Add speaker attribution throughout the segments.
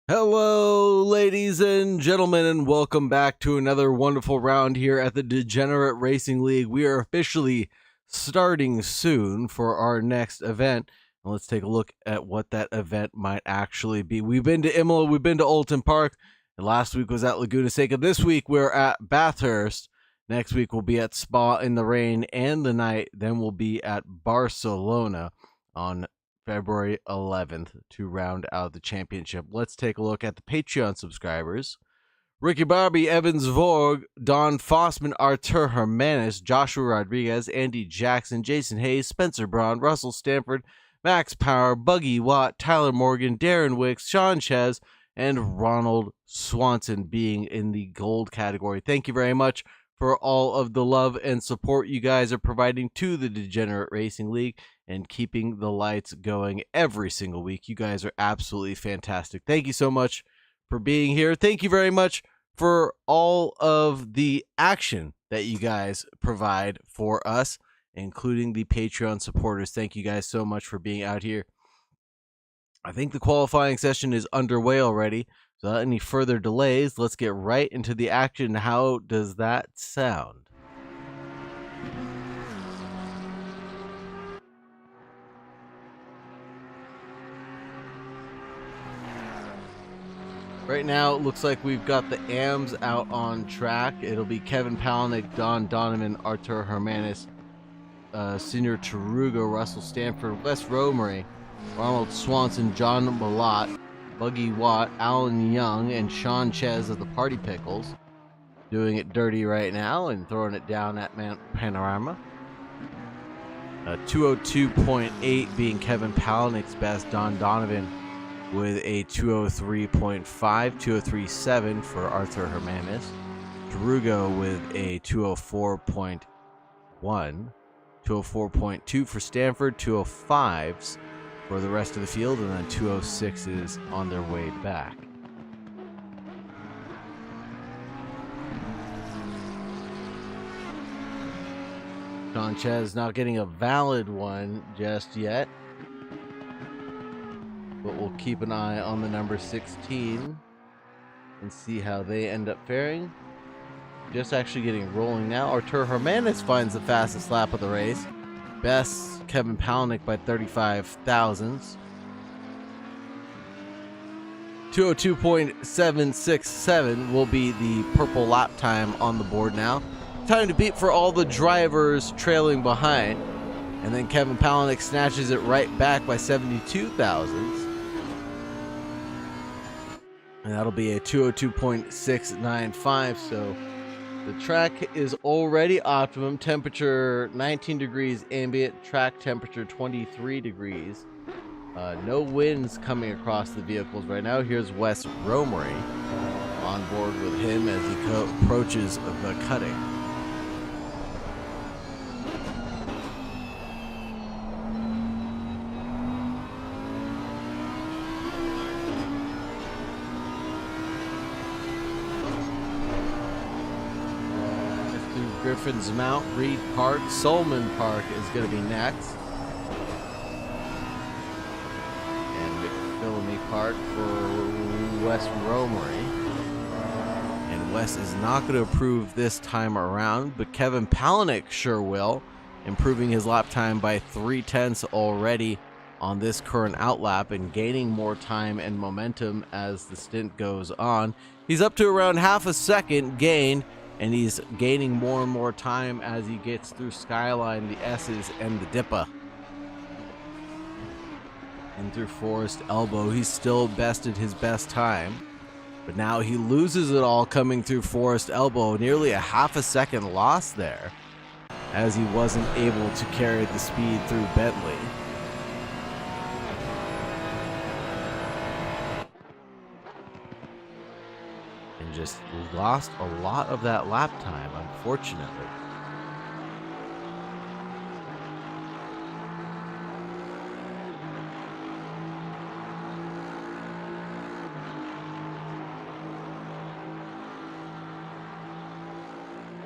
Speaker 1: Hello, ladies and gentlemen, and welcome back to another wonderful round here at the Degenerate Racing League. We are officially starting soon for our next event. And let's take a look at what that event might actually be. We've been to Imola, we've been to Oulton Park, and last week was at Laguna Seca. This week we're at Bathurst. Next week we'll be at Spa in the rain and the night. Then we'll be at Barcelona on February 11th to round out the championship. Let's take a look at the Patreon subscribers. Ricky Barbie, Evans Vorg, Don Fossman, Artur Hermanis, Joshua Rodriguez, Andy Jackson, Jason Hayes, Spencer Braun, Russell Stanford, Max Power, Buggy Watt, Tyler Morgan, Darren Wicks, Sean Ches, and Ronald Swanson being in the gold category. Thank you very much for all of the love and support you guys are providing to the Degenerate Racing League and keeping the lights going every single week. You guys are absolutely fantastic. Thank you so much for being here. Thank you very much for all of the action that you guys provide for us, including the Patreon supporters. Thank you guys so much for being out here. I think the qualifying session is underway already. So without any further delays, let's get right into the action. How does that sound? Right now, it looks like we've got the AMs out on track. It'll be Kevin Palaniuk, Don Donovan, Artur Hermanis, Senior Tarugo, Russell Stanford, Wes Romery, Ronald Swanson, John Malott, Buggy Watt, Alan Young, and Sean Ches of the Party Pickles. Doing it dirty right now and throwing it down at Mount Panorama. 202.8 being Kevin Palaniuk's best. Don Donovan with a 203.5, 203.7 for Artur Hermanis. Tarugo with a 204.1, 204.2 for Stanford, 205s for the rest of the field, and then 206s on their way back. Sean Ches not getting a valid one just yet, but we'll keep an eye on the number 16 and see how they end up faring. Just actually getting rolling now. Artur Hermanis finds the fastest lap of the race. Best Kevin Palaniuk by 35 thousandths. 202.767 will be the purple lap time on the board now. Time to beat for all the drivers trailing behind. And then Kevin Palaniuk snatches it right back by 72 thousandths. And that'll be a 202.695. So the track is already optimum. Temperature 19 degrees ambient. Track temperature 23 degrees. No winds coming across the vehicles right now. Here's Wes Romery on board with him as he approaches the cutting. Griffin's Mount, Reed Park, Solman Park is going to be next. And McPhillamy Park for Wes Romery. And Wes is not going to improve this time around, but Kevin Palaniuk sure will, improving his lap time by 0.3 already on this current outlap and gaining more time and momentum as the stint goes on. He's up to around half a second gain, and he's gaining more and more time as he gets through Skyline, the S's, and the Dippa. And through Forest Elbow, he's still bested his best time. But now he loses it all coming through Forest Elbow. Nearly a half a second loss there, as he wasn't able to carry the speed through Bentley. Just lost a lot of that lap time, unfortunately.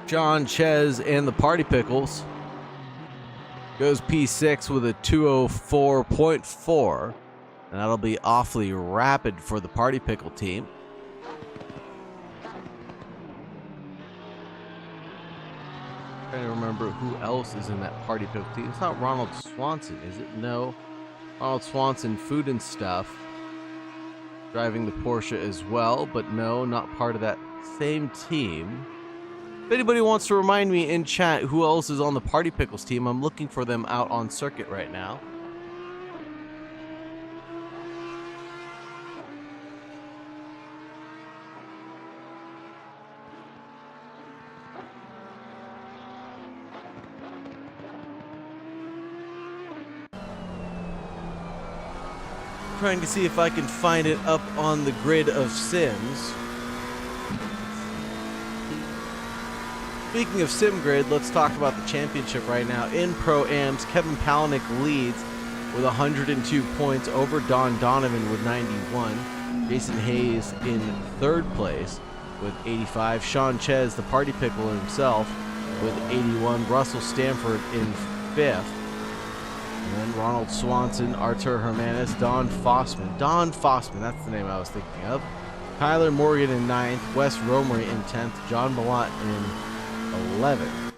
Speaker 1: John Ches and the Party Pickles goes P6 with a 204.4. And that'll be awfully rapid for the Party Pickle team. Trying to remember who else is in that Party Pickle team. It's not Ronald Swanson, is it? No. Ronald Swanson, Food and Stuff, driving the Porsche as well, but no, not part of that same team. If anybody wants to remind me in chat who else is on the Party Pickles team, I'm looking for them out on circuit right now. Trying to see if I can find it up on the grid of Sims. Speaking of SimGrid, let's talk about the championship right now. In Pro-Ams, Kevin Palaniuk leads with 102 points over Don Donovan with 91. Jason Hayes in third place with 85. Sean Ches, the Party Pickle himself, with 81. Russell Stanford in fifth. And then Ronald Swanson, Artur Hermanis, Don Fossman, that's the name I was thinking of. Tyler Morgan in 9th, Wes Romery in 10th, John Malott in 11th.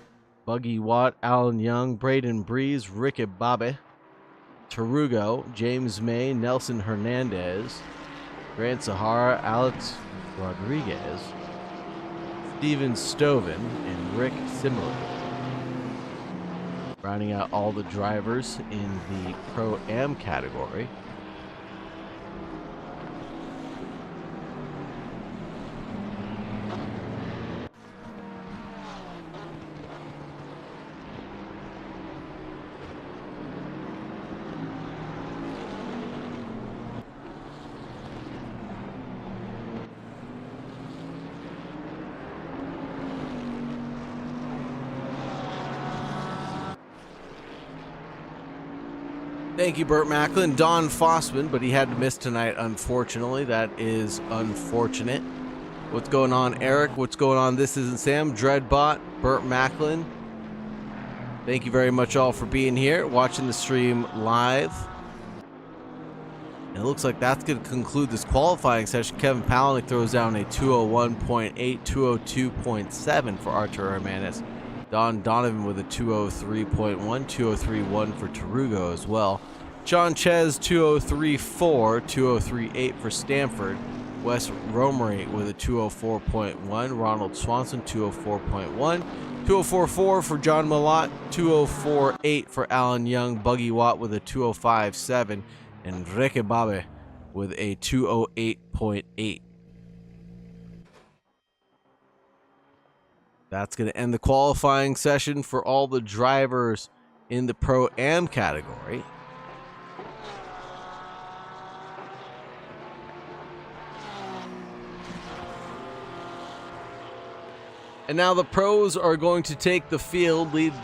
Speaker 1: Buggy Watt, Alan Young, Braden Breeze, Rick Ibabe, Tarugo, James May, Nelson Hernandez, Grant Sahara, Alex Rodriguez, Steven Stoven, and Rick Simmerly. Rounding out all the drivers in the Pro-Am category. Thank you, Burt Macklin. Don Fossman, but he had to miss tonight, unfortunately. That is unfortunate. What's going on, Eric? What's going on? This isn't Sam. Dreadbot, Burt Macklin. Thank you very much all for being here, watching the stream live. And it looks like that's going to conclude this qualifying session. Kevin Palaniuk throws down a 201.8, 202.7 for Artur Hermanis. Don Donovan with a 203.1, 203.1 for Tarugo as well. John Ches, 203.4, 203.8 for Stanford. Wes Romery with a 204.1. Ronald Swanson, 204.1. 204.4 for John Malott. 204.8 for Alan Young. Buggy Watt with a 205.7. And Rick Ibabe with a 208.8. That's going to end the qualifying session for all the drivers in the Pro-Am category. And now the pros are going to take the field, led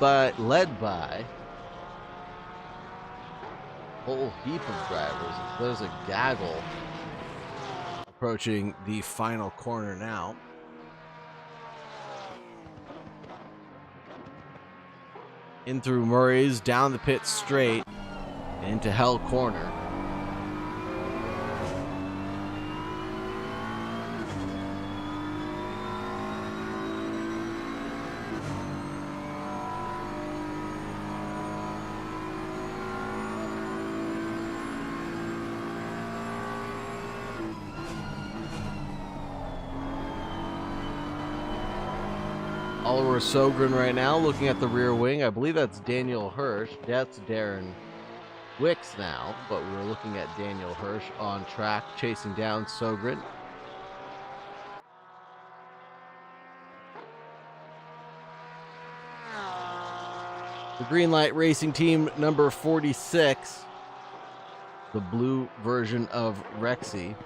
Speaker 1: by a whole heap of drivers. There's a gaggle approaching the final corner now. In through Murray's, down the pit straight, into Hell Corner. Oliver Sogren right now looking at the rear wing. I believe that's Daniel Hirsch. That's Darren Wicks now, but we're looking at Daniel Hirsch on track, chasing down Sogren. The Green Light Racing Team number 46, the blue version of Rexy.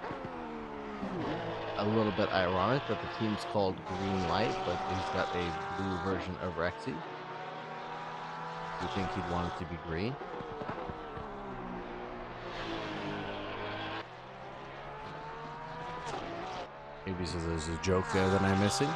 Speaker 1: A little bit ironic that the team's called Green Light, but he's got a blue version of Rexy. You think he'd want it to be green? Maybe there's a joke there that I'm missing.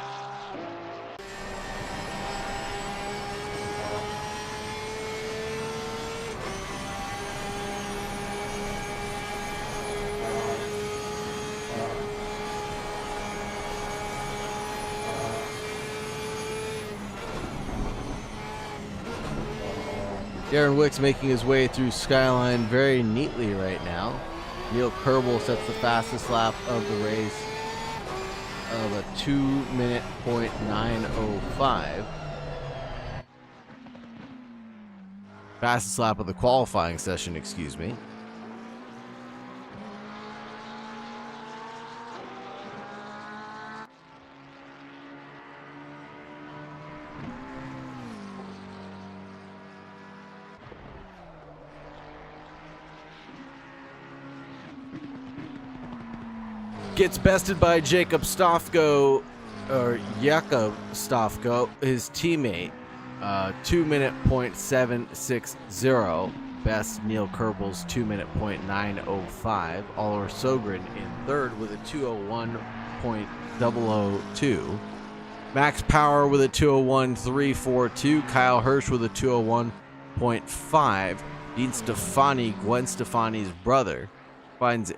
Speaker 1: Darren Wicks making his way through Skyline very neatly right now. Neil Kerbel sets the fastest lap of the race of a 2-minute .905. Fastest lap of the qualifying session, excuse me. Gets bested by Jakob Stofko, or Jakob Stofko, his teammate. 2-minute .760. Best Neil Kerbel's 2-minute .905. Oliver Sogren in third with a 201.002. Max Power with a 201.342. Kyle Hirsch with a 201.5. Dean Stefani, Gwen Stefani's brother, finds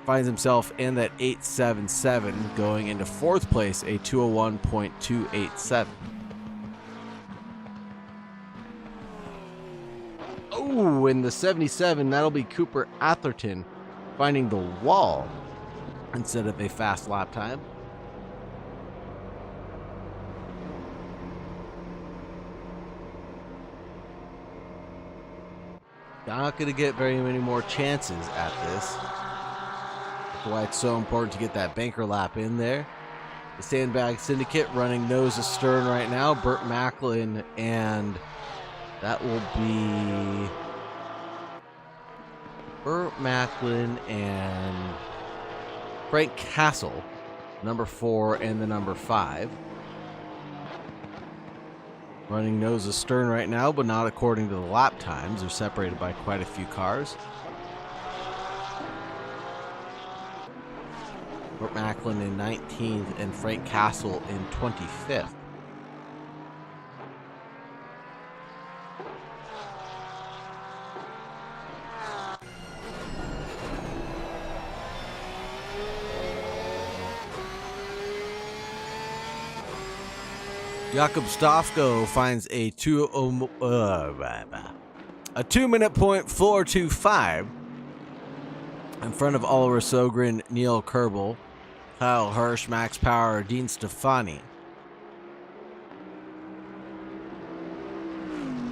Speaker 1: himself in that 877, going into fourth place, a 201.287. Oh, in the 77, that'll be Cooper Atherton finding the wall instead of a fast lap time. Not going to get very many more chances at this. That's why it's so important to get that banker lap in there. The Sandbag Syndicate running nose astern right now. Burt Macklin, and that will be Burt Macklin and Frank Castle, number 4 and the number 5. Running nose astern right now, but not according to the lap times. They're separated by quite a few cars. Burt Macklin in 19th and Frank Castle in 25th. Jakob Stofko finds a 2-minute .425 in front of Oliver Sogren, Neil Kerbel, Kyle Hirsch, Max Power, Dean Stefani.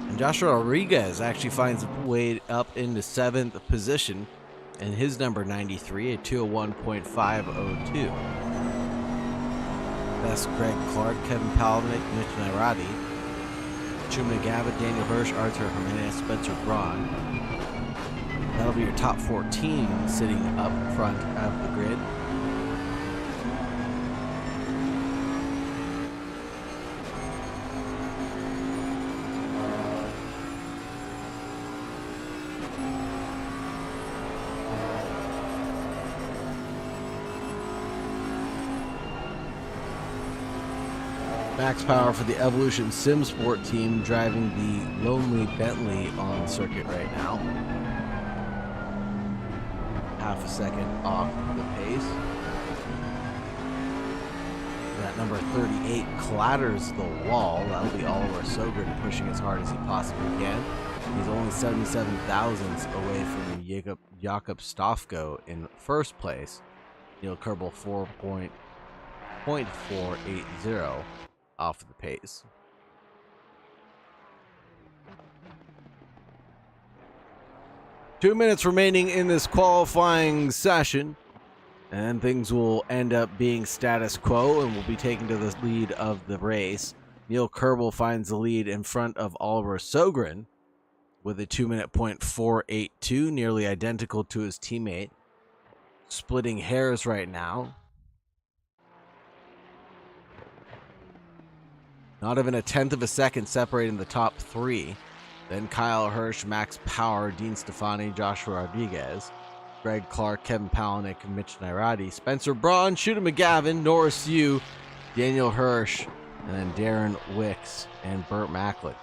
Speaker 1: And Joshua Rodriguez actually finds a way up into 7th position, and his number 93, a 201.502. Best Greg Clark, Kevin Palvinick, Mitch Nairati, Truman Gavitt, Daniel Hirsch, Arthur Jimenez, Spencer Braun. That'll be your top 14 sitting up front of the grid. Max Power for the Evolution Simsport team driving the Lonely Bentley on the circuit right now. Half a second off the pace. That number 38 clatters the wall. That'll be Oliver Sogren pushing as hard as he possibly can. He's only 77 thousandths away from Jakob Stofko in first place. Neil Kerbel 4.480 off the pace. Two minutes remaining in this qualifying session, and things will end up being status quo, and will be taken to the lead of the race. Neil Kerbel finds the lead in front of Oliver Sogren with a 2-minute .482, nearly identical to his teammate. Splitting hairs right now. Not even a tenth of a second separating the top 3. Then Kyle Hirsch, Max Power, Dean Stefani, Joshua Rodriguez, Greg Clark, Kevin Palaniuk, Mitch Nairati, Spencer Braun, Shooter McGavin, Norris Yu, Daniel Hirsch, and then Darren Wicks and Burt Macklin.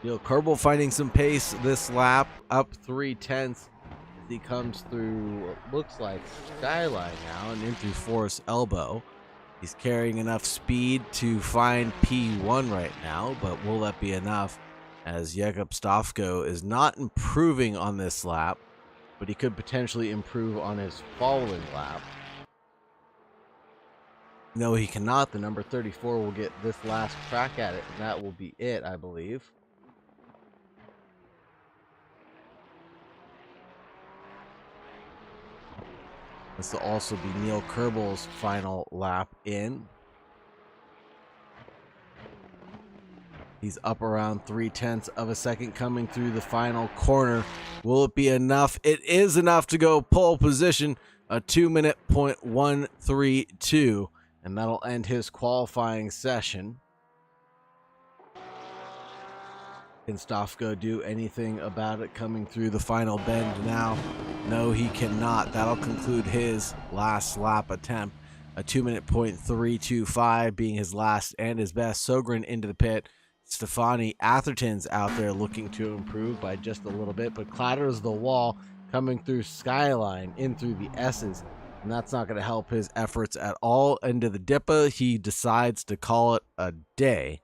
Speaker 1: Neil Kerbel finding some pace this lap, up 3/10 as he comes through what looks like Skyline now and in through Forest Elbow. He's carrying enough speed to find P1 right now, but will that be enough as Jakob Stofko is not improving on this lap, but he could potentially improve on his following lap. No, he cannot. The number 34 will get this last crack at it, and that will be it, I believe. This will also be Neil Kerbel's final lap in. He's up around 3/10 of a second coming through the final corner. Will it be enough? It is enough to go pole position, a 2-minute .132, and that'll end his qualifying session. Can Stofko do anything about it coming through the final bend now? No, he cannot. That'll conclude his last lap attempt. A 2-minute .325 being his last and his best. Sogren into the pit. Stefani Atherton's out there looking to improve by just a little bit, but clatters the wall coming through Skyline in through the S's, and that's not going to help his efforts at all. Into the Dippa, he decides to call it a day.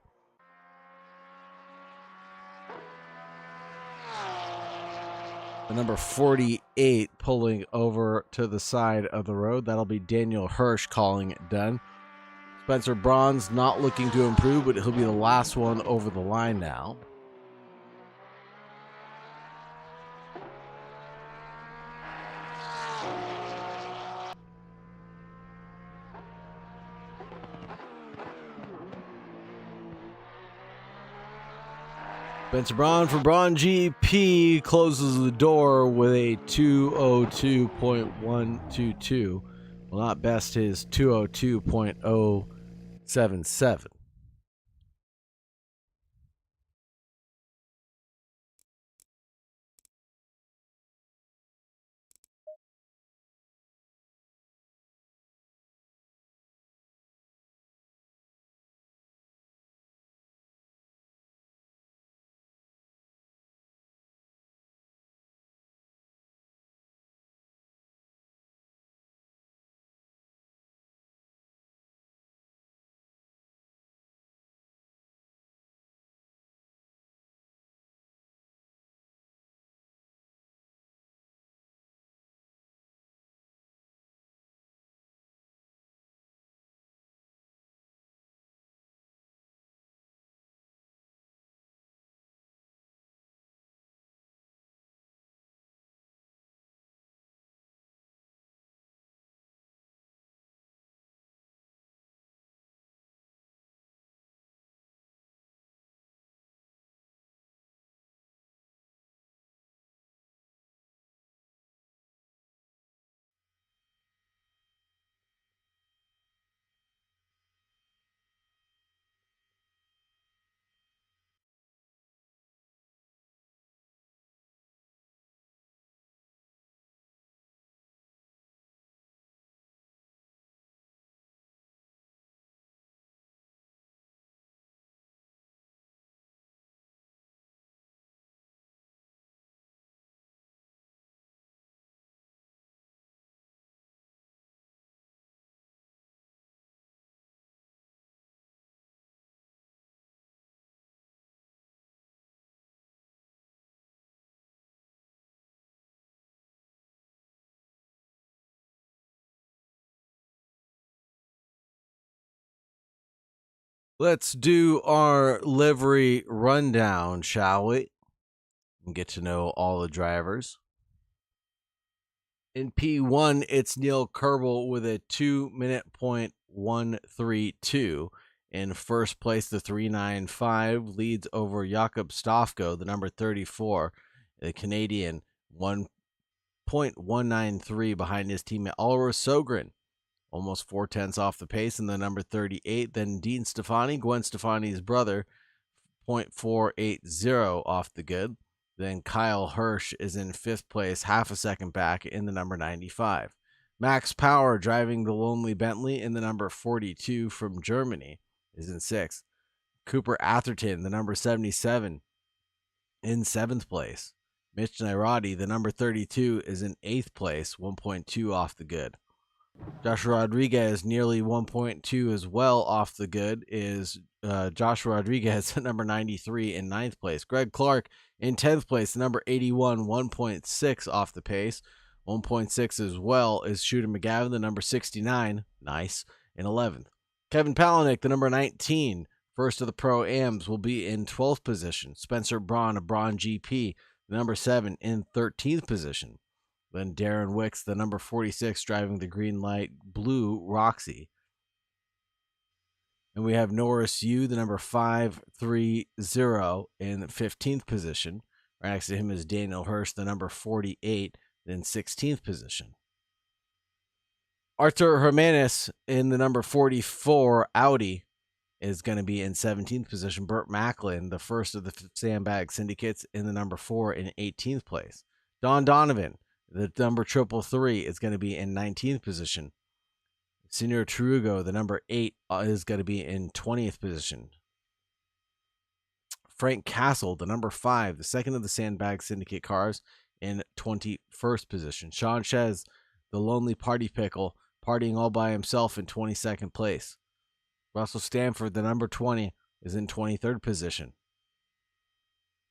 Speaker 1: The number 48 pulling over to the side of the road. That'll be Daniel Hirsch calling it done. Spencer Braun's not looking to improve, but he'll be the last one over the line now. Spencer Braun for Braun GP closes the door with a 2:02.122. Will not best his 2:02.077. Let's do our livery rundown, shall we? And get to know all the drivers. In P1, it's Neil Kerbel with a 2-minute .132. In first place, the 395 leads over Jakob Stofko, the number 34, the Canadian, 1.193 behind his teammate Oliver Sogren, almost 4/10 off the pace, and the number 38. Then Dean Stefani, Gwen Stefani's brother, 0.480 off the good. Then Kyle Hirsch is in fifth place, half a second back in the number 95. Max Power driving the Lonely Bentley in the number 42 from Germany is in sixth. Cooper Atherton, the number 77, in 7th place. Mitch Nairati, the number 32, is in 8th place, 1.2 off the good. Joshua Rodriguez, nearly 1.2 as well off the good, is Joshua Rodriguez at number 93 in 9th place. Greg Clark in 10th place, number 81, 1.6 off the pace. 1.6 as well is Shooter McGavin, the number 69, nice, in 11th. Kevin Palahniuk, the number 19, first of the Pro-Ams, will be in 12th position. Spencer Braun, a Braun GP, the number 7, in 13th position. Then Darren Wicks, the number 46, driving the green light blue Roxy. And we have Norris Yu, the number 530, in 15th position. Right next to him is Daniel Hirsch, the number 48, in 16th position. Artur Hermanis in the number 44 Audi is going to be in 17th position. Burt Macklin, the first of the Sandbag Syndicates, in the number 4 in 18th place. Don Donovan, the number 333, is going to be in 19th position. Senor Trugo, the number 8, is going to be in 20th position. Frank Castle, the number 5, the second of the Sandbag Syndicate cars, in 21st position. Sean Chez, the lonely party pickle, partying all by himself, in 22nd place. Russell Stanford, the number 20, is in 23rd position.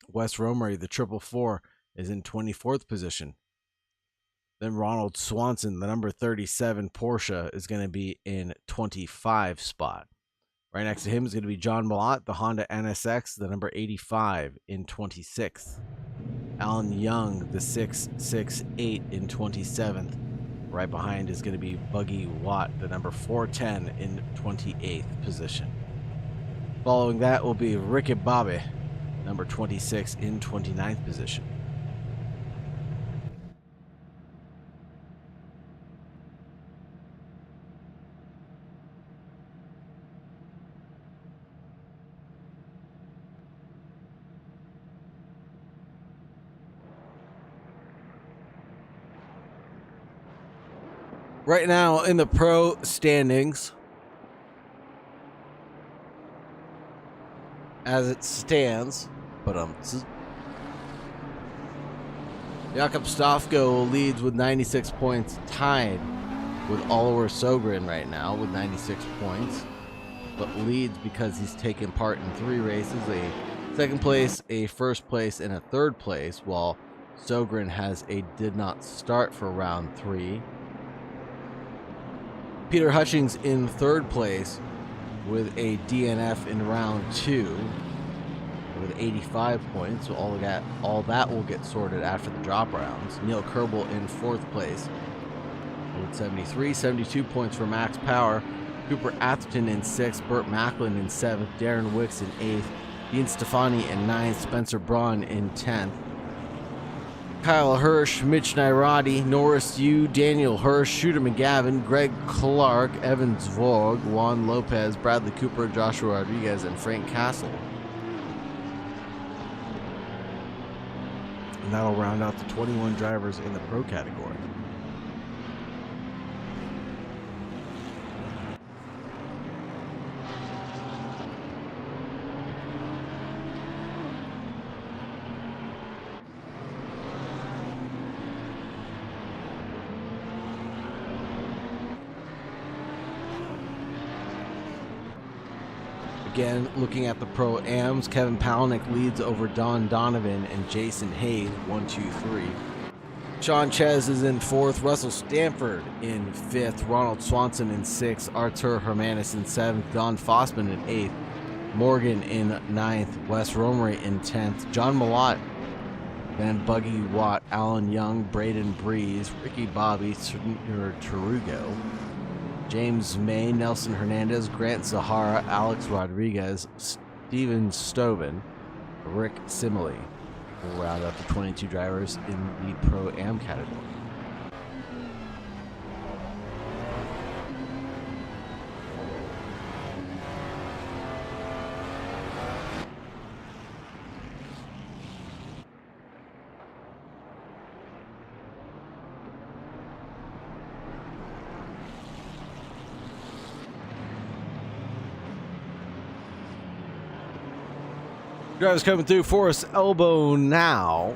Speaker 1: Wes Romery, the 444, is in 24th position. Then Ronald Swanson, the number 37 Porsche, is going to be in 25 spot. Right next to him is going to be John Malott, the Honda NSX, the number 85, in 26th. Alan Young, the 668, in 27th. Right behind is going to be Buggy Watt, the number 410, in 28th position. Following that will be Ricky Bobby, number 26, in 29th position. Right now in the pro standings, as it stands, Jakob Stofko leads with 96 points, tied with Oliver Sogren right now with 96 points, but leads because he's taken part in 3 races, a second place, a first place, and a third place, while Sogren has a did not start for round 3. Peter Hutchings in 3rd place with a DNF in round 2 with 85 points. So all that will get sorted after the drop rounds. Neil Kerbel in 4th place with 72 points for Max Power. Cooper Atherton in 6th, Burt Macklin in 7th, Darren Wicks in 8th, Dean Stefani in 9th, Spencer Braun in 10th. Kyle Hirsch, Mitch Nairati, Norris Yu, Daniel Hirsch, Shooter McGavin, Greg Clark, Evan Zvogue, Juan Lopez, Bradley Cooper, Joshua Rodriguez, and Frank Castle. And that'll round out the 21 drivers in the pro category. Again, looking at the Pro-Ams, Kevin Palahniuk leads over Don Donovan and Jason Hayes, 1, 2, 3. Sean Chez is in 4th, Russell Stanford in 5th, Ronald Swanson in 6th, Artur Hermanis in 7th, Don Fossman in 8th, Morgan in 9th, Wes Romery in 10th, John Malott, then Buggy Watt, Alan Young, Braden Breeze, Ricky Bobby, Tarugo, James May, Nelson Hernandez, Grant Zahara, Alex Rodriguez, Steven Stoven, Rick Simile will round up the 22 drivers in the Pro-Am category. Driver's coming through Forest Elbow now.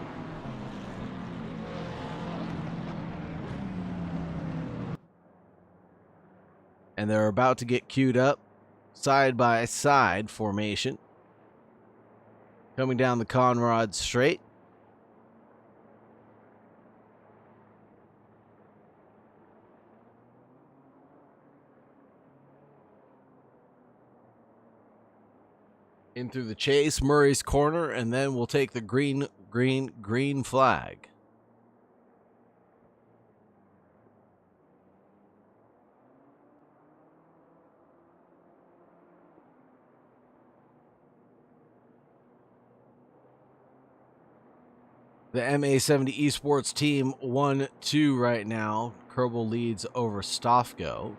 Speaker 1: And they're about to get queued up. Side by side formation. Coming down the Conrad Straight. In through the chase, Murray's Corner, and then we'll take the green flag. The MA70 Esports team 1-2 right now. Kerbal leads over Stofko.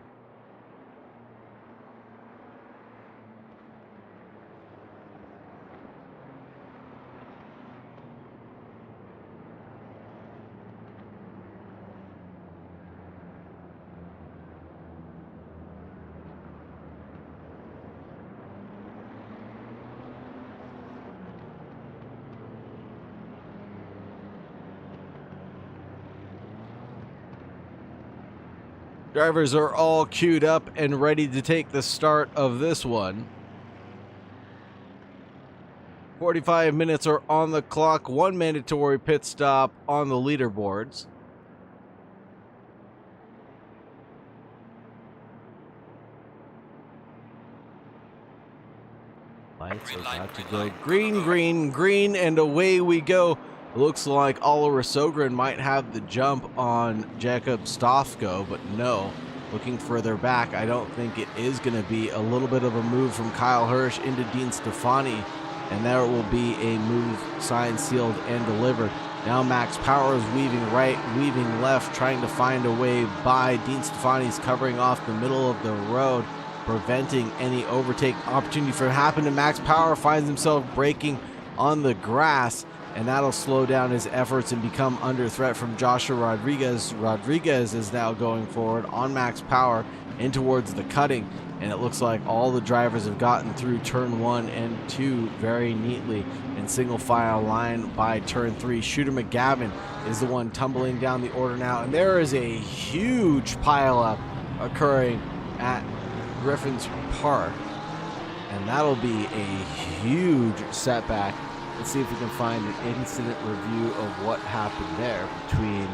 Speaker 1: Drivers are all queued up and ready to take the start of this one. 45 minutes are on the clock. One mandatory pit stop on the leaderboards. Lights are about to go green, and away we go. Looks like Oliver Sogren might have the jump on Jakob Stofko, but no. Looking further back, I don't think it is going to be. A little bit of a move from Kyle Hirsch into Dean Stefani, and there will be a move signed, sealed, and delivered. Now Max Power is weaving right, weaving left, trying to find a way by. Dean Stefani's covering off the middle of the road, preventing any overtake opportunity from happening. Max Power finds himself braking on the grass, and that'll slow down his efforts and become under threat from Joshua Rodriguez. Rodriguez is now going forward on Max Power in towards the cutting, and it looks like all the drivers have gotten through turn 1 and 2 very neatly in single file line by turn 3. Shooter McGavin is the one tumbling down the order now, and there is a huge pileup occurring at Griffin's Park, and that'll be a huge setback. Let's see if we can find an incident review of what happened there between,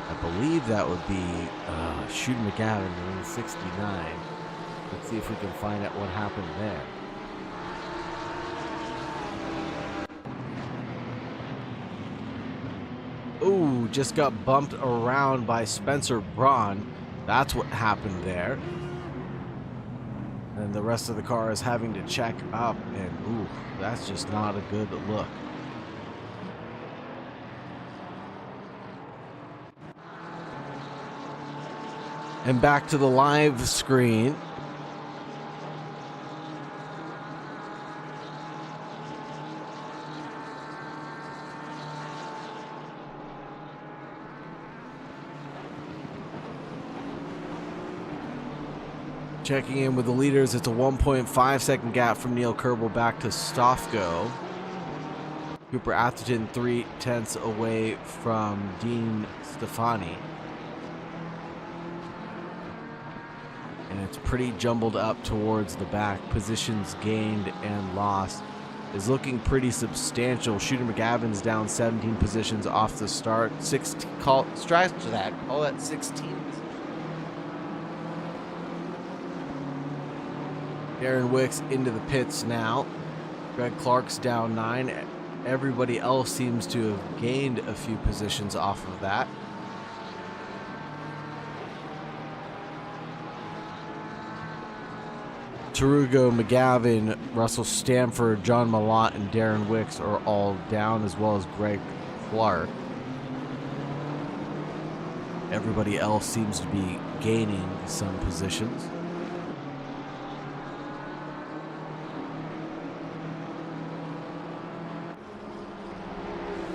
Speaker 1: I believe that would be Shooter McGavin in 69. Let's see if we can find out what happened there. Ooh, just got bumped around by Spencer Braun. That's what happened there. And the rest of the car is having to check up, and ooh, that's just not a good look. And back to the live screen. Checking in with the leaders, it's a 1.5 second gap from Neil Kerbal back to Stofko. Cooper Atherton 0.3 away from Dean Stefani. And it's pretty jumbled up towards the back. Positions gained and lost is looking pretty substantial. Shooter McGavin's down 17 positions off the start. 16, call that 16. Darren Wicks into the pits now. Greg Clark's down 9. Everybody else seems to have gained a few positions off of that. Tarugo, McGavin, Russell Stanford, John Malott, and Darren Wicks are all down, as well as Greg Clark. Everybody else seems to be gaining some positions.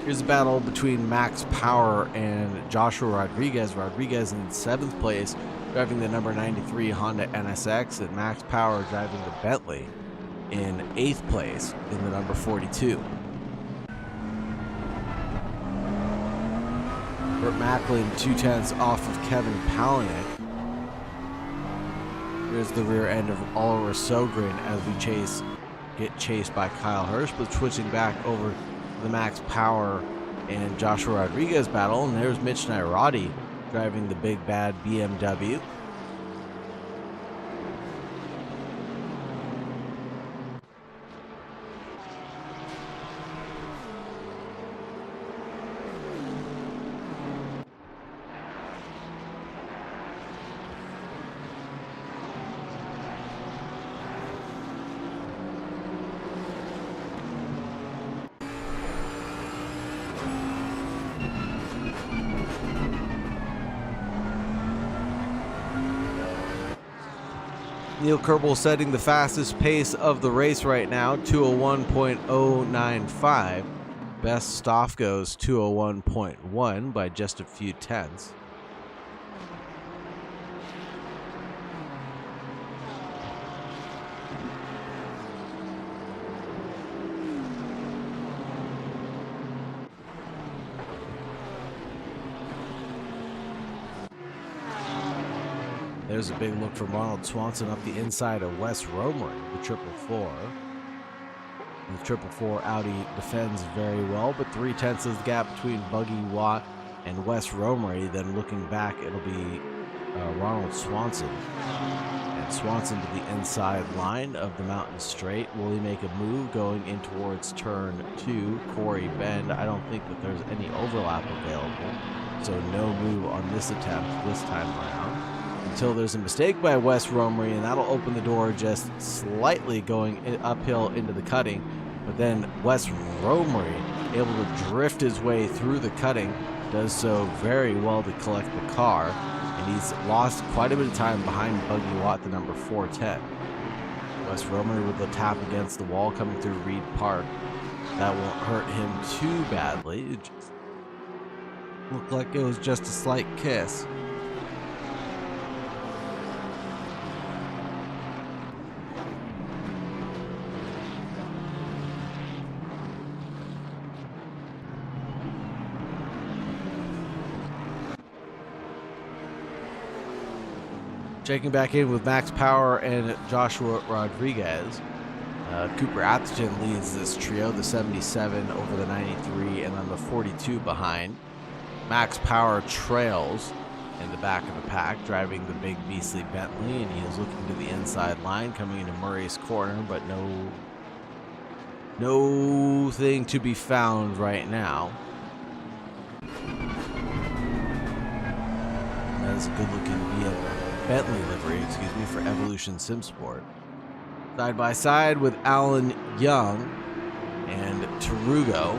Speaker 1: Here's a battle between Max Power and Joshua Rodriguez. Rodriguez in 7th place, driving the number 93 Honda NSX, and Max Power driving the Bentley. in 8th place in the number 42. Burt Macklin 2/10 off of Kevin Palaniuk. Here's the rear end of Oliver Sogren as we get chased by Kyle Hirsch, but switching back over to the Max Power and Joshua Rodriguez battle. And there's Mitch Nairati driving the big bad BMW. Neil Kerbel setting the fastest pace of the race right now, 201.095. Best Stoff goes 201.1 by just a few tenths. There's a big look from Ronald Swanson up the inside of Wes Romer, the 444. The 444 Audi defends very well, but 3/10 is the gap between Buggy Watt and Wes Romery. Then looking back, it'll be Ronald Swanson. And Swanson to the inside line of the Mountain Straight. Will he make a move going in towards turn 2, Corey Bend? I don't think that there's any overlap available, so no move on this attempt this time around. Until there's a mistake by Wes Romery, and that'll open the door just slightly going uphill into the cutting. But then Wes Romery, able to drift his way through the cutting, does so very well to collect the car, and he's lost quite a bit of time behind Buggy Watt, the number 410. Wes Romery with the tap against the wall coming through Reed Park. That won't hurt him too badly. It just looked like it was just a slight kiss. Checking back in with Max Power and Joshua Rodriguez. Cooper Atherton leads this trio, the 77 over the 93, and then the 42 behind. Max Power trails in the back of the pack, driving the big beastly Bentley, and he is looking to the inside line, coming into Murray's corner, but no thing to be found right now. And that is a good-looking Bentley livery, for Evolution Simsport. Side by side with Alan Young and Tarugo.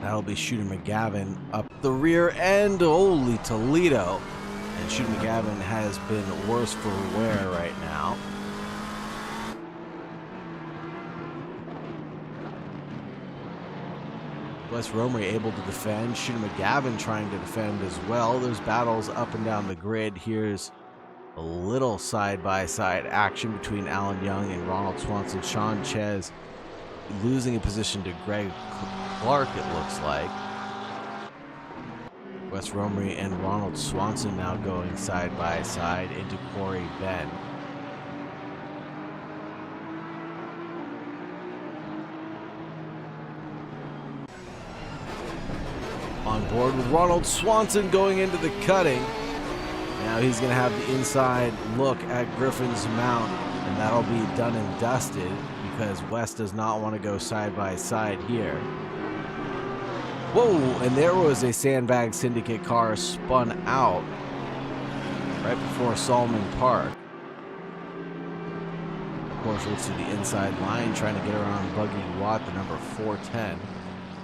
Speaker 1: That'll be Shooter McGavin up the rear end. Holy Toledo. And Shooter McGavin has been worse for wear right now. Wes Romery able to defend. Shooter McGavin trying to defend as well. There's battles up and down the grid. Here's a little side-by-side action between Alan Young and Ronald Swanson. Sean Ches losing a position to Greg Clark, it looks like. Wes Romery and Ronald Swanson now going side-by-side into Corey Bend. On board with Ronald Swanson going into the cutting. Now he's going to have the inside look at Griffin's Mount, and that'll be done and dusted because Wes does not want to go side by side here. Whoa, and there was a Sandbag Syndicate car spun out right before Solomon Park. Of course, looks to the inside line, trying to get around Buggy Watt, the number 410.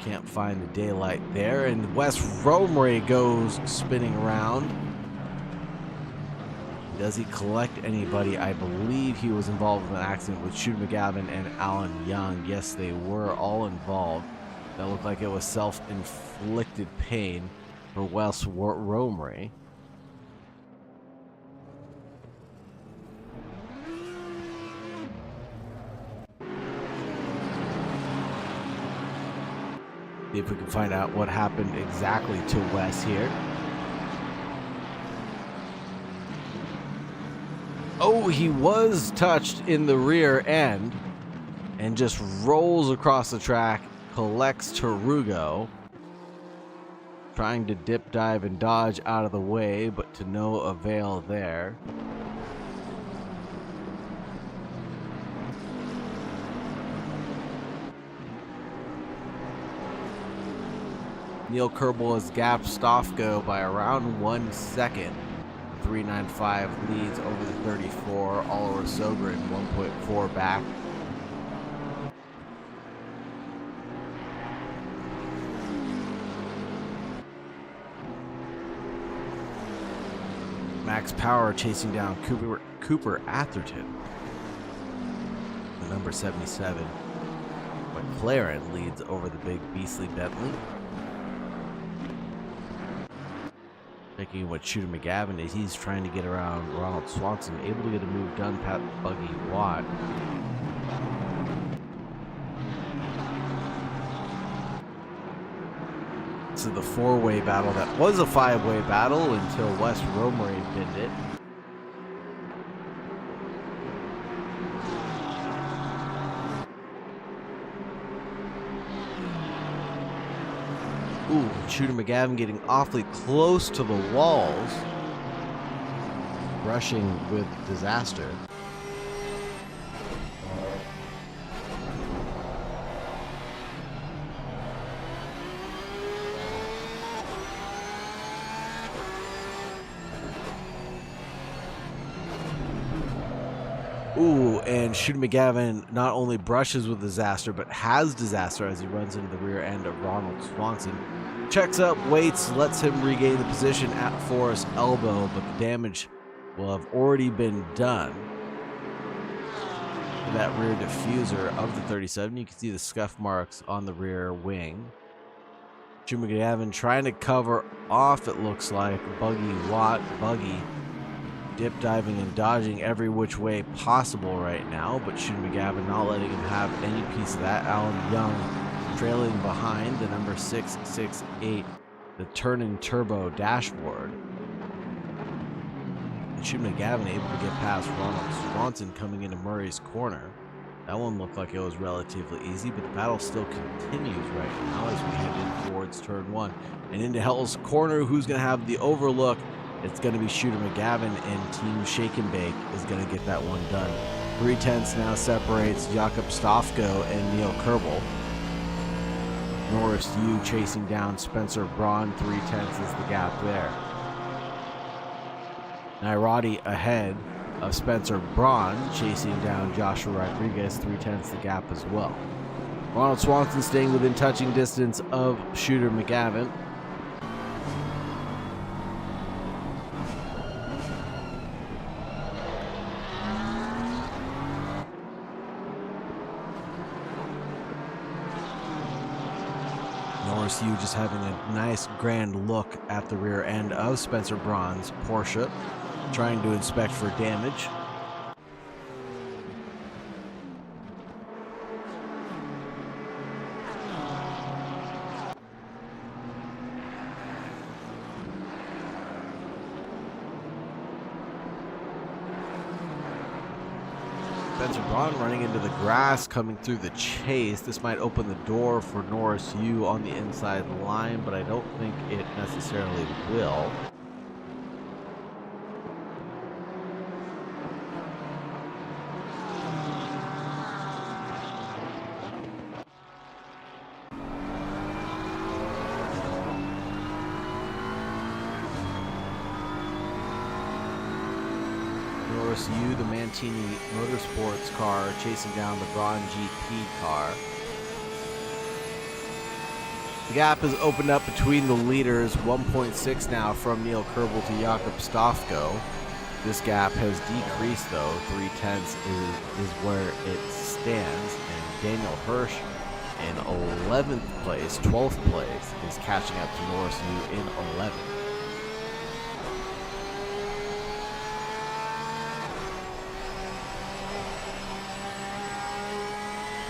Speaker 1: Can't find the daylight there, and Wes Romery goes spinning around. Does he collect anybody? I believe he was involved in an accident with Shooter McGavin and Alan Young. Yes, they were all involved. That looked like it was self-inflicted pain for Wes Romery. See if we can find out what happened exactly to Wes here. Oh, he was touched in the rear end and just rolls across the track, collects Tarugo, trying to dip, dive, and dodge out of the way, but to no avail there. Neil Kerbel has gapped Stofko by around 1 second. 395 leads over the 34. Oliver Sogren 1.4 back. Max Power chasing down Cooper Atherton, the number 77. McLaren leads over the big beastly Bentley. Checking what Shooter McGavin is, he's trying to get around Ronald Swanson, able to get a move done past Buggy Watt. This is the four-way battle that was a five-way battle until Wes Romery pinned it. Ooh, Shooter McGavin getting awfully close to the walls. Rushing with disaster. Ooh, and Shooter McGavin not only brushes with disaster, but has disaster as he runs into the rear end of Ronald Swanson. Checks up, waits, lets him regain the position at Forrest's elbow, but the damage will have already been done. That rear diffuser of the 37, you can see the scuff marks on the rear wing. Shooter McGavin trying to cover off, it looks like, Buggy Watt. Buggy dip diving and dodging every which way possible right now, but Shooter McGavin not letting him have any piece of that. Alan Young trailing behind the number 668, the turning turbo dashboard. And Shooter McGavin able to get past Ronald Swanson coming into Murray's corner. That one looked like it was relatively easy, but the battle still continues right now as we head in towards turn one. And into Hell's corner, who's going to have the overlook? It's going to be Shooter McGavin, and Team Shake and Bake is going to get that one done. 3/10 now separates Jakob Stofko and Neil Kerbel. Norris Yu chasing down Spencer Braun. 3/10 is the gap there. Nairati ahead of Spencer Braun, chasing down Joshua Rodriguez. 3/10 the gap as well. Ronald Swanson staying within touching distance of Shooter McGavin. Norris Yu just having a nice grand look at the rear end of Spencer Braun's Porsche, trying to inspect for damage. Spencer Braun running into the grass, coming through the chase. This might open the door for Norris Yu on the inside line, but I don't think it necessarily will. Norris Yu, the Mantini Motorsports car, chasing down the Braun GP car. The gap has opened up between the leaders, 1.6 now from Neil Kerbel to Jakob Stofko. This gap has decreased though, 3/10 is where it stands, and Daniel Hirsch in 11th place, 12th place, is catching up to Norris Yu in 11th.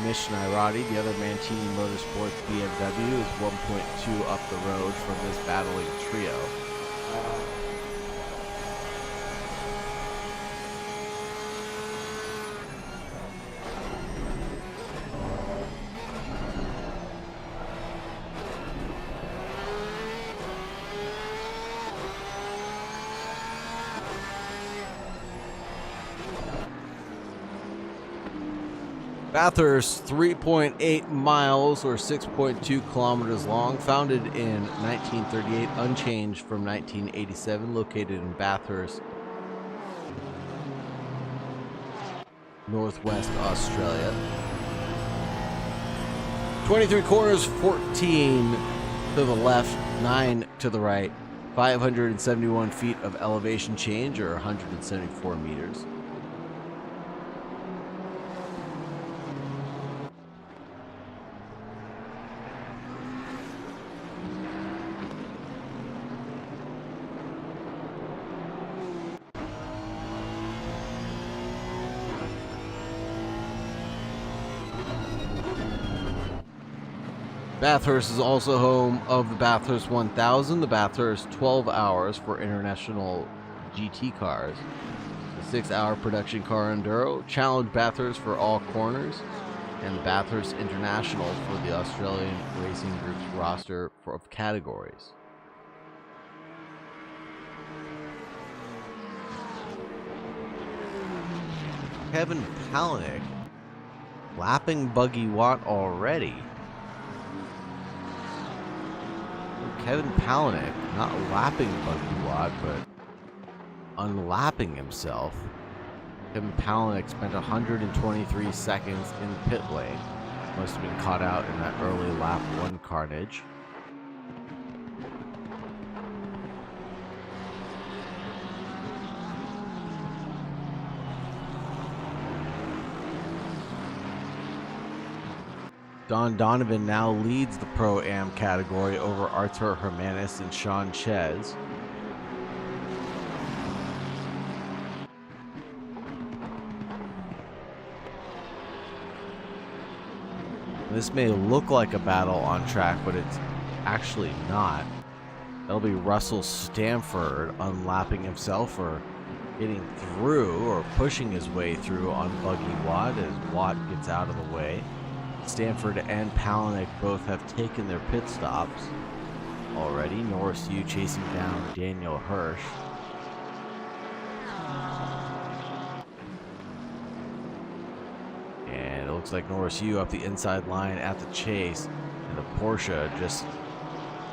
Speaker 1: Mitch Nairati, the other Mantini Motorsports BMW, is 1.2 up the road from this battling trio. Bathurst, 3.8 miles or 6.2 kilometers long, founded in 1938, unchanged from 1987, located in Bathurst, Northwest Australia. 23 corners, 14 to the left, 9 to the right, 571 feet of elevation change or 174 meters. Bathurst is also home of the Bathurst 1000, the Bathurst 12 hours for international GT cars, the 6-hour production car enduro, Challenge Bathurst for all corners, and the Bathurst International for the Australian Racing Group's roster of categories. Kevin Palaniuk lapping Buggy Watt already. Kevin Palaniuk not lapping Buggy Watt, but unlapping himself. Kevin Palaniuk spent 123 seconds in the pit lane. Must have been caught out in that early lap 1 carnage. Don Donovan now leads the Pro-Am category over Artur Hermanis and Sean Chez. This may look like a battle on track, but it's actually not. That'll be Russell Stanford unlapping himself or getting through or pushing his way through on Buggy Watt as Watt gets out of the way. Stanford and Palaniuk both have taken their pit stops already. Norris Yu chasing down Daniel Hirsch. And it looks like Norris Yu up the inside line at the chase. And the Porsche just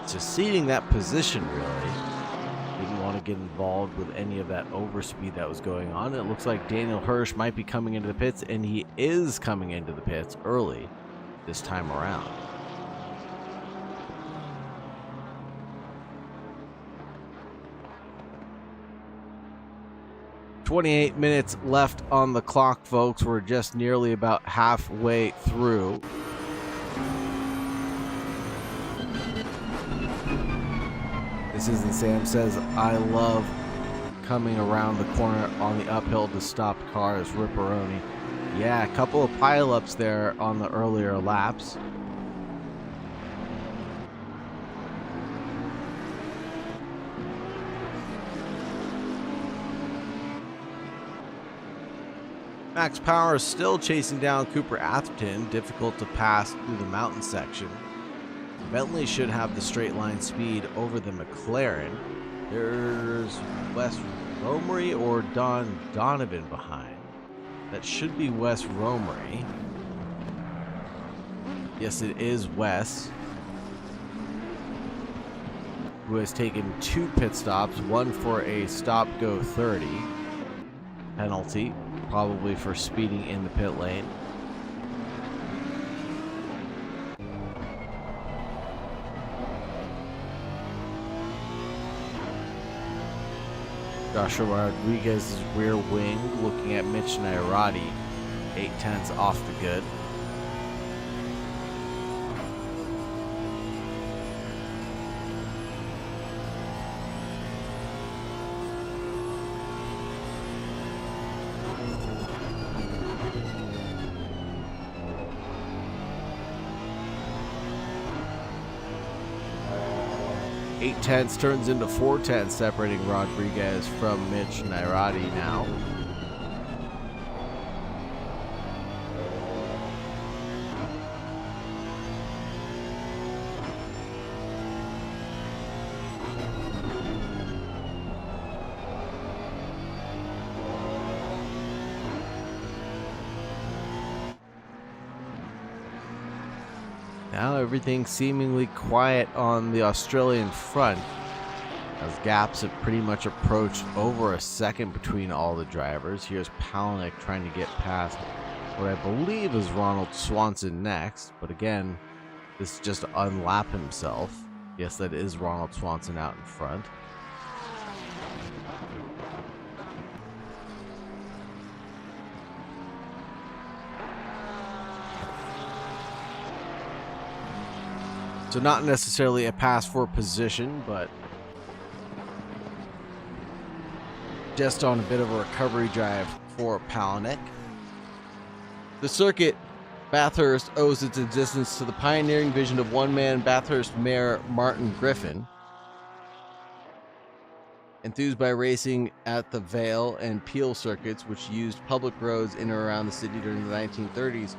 Speaker 1: ceding that position, really. Didn't want to get involved with any of that overspeed that was going on. It looks like Daniel Hirsch might be coming into the pits, and he is coming into the pits early this time around. "28 minutes left on the clock, folks. We're just nearly about halfway through. This isn't Sam says, I love coming around the corner on the uphill to stop cars. Ripperoni. Yeah, a couple of pileups there on the earlier laps. Max Power is still chasing down Cooper Atherton, difficult to pass through the mountain section. Bentley should have the straight line speed over the McLaren. There's Wes Romery or Don Donovan behind. That should be Wes Romery. Yes, it is Wes, who has taken 2 pit stops, one for a stop-go 30 penalty, probably for speeding in the pit lane. Joshua Rodriguez's rear wing looking at Mitch Nairati, 8/10 off the good. 8/10 turns into 4/10, separating Rodriguez from Mitch Nairati now. Now everything's seemingly quiet on the Australian front, as gaps have pretty much approached over a second between all the drivers. Here's Palaniuk trying to get past what I believe is Ronald Swanson next, but again, this is just to unlap himself. Yes, that is Ronald Swanson out in front. So not necessarily a pass for position, but just on a bit of a recovery drive for Palaniuk. The circuit, Bathurst, owes its existence to the pioneering vision of one-man Bathurst Mayor Martin Griffin. Enthused by racing at the Vale and Peel circuits, which used public roads in or around the city during the 1930s,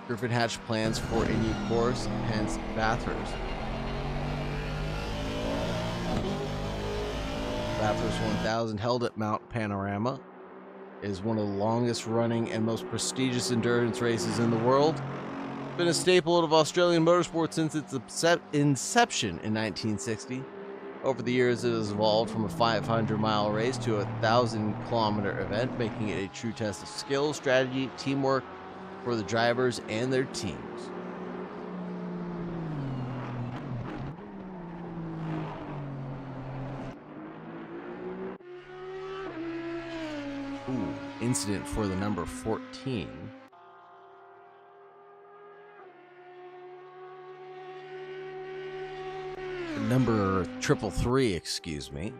Speaker 1: Griffin hatched plans for a new course, hence Bathurst. Bathurst 1000, held at Mount Panorama, is one of the longest running and most prestigious endurance races in the world. It's been a staple of Australian motorsport since its inception in 1960. Over the years, it has evolved from a 500-mile race to a 1,000-kilometer event, making it a true test of skill, strategy, teamwork for the drivers and their teams. Ooh, incident for the number 14. Number 333, excuse me.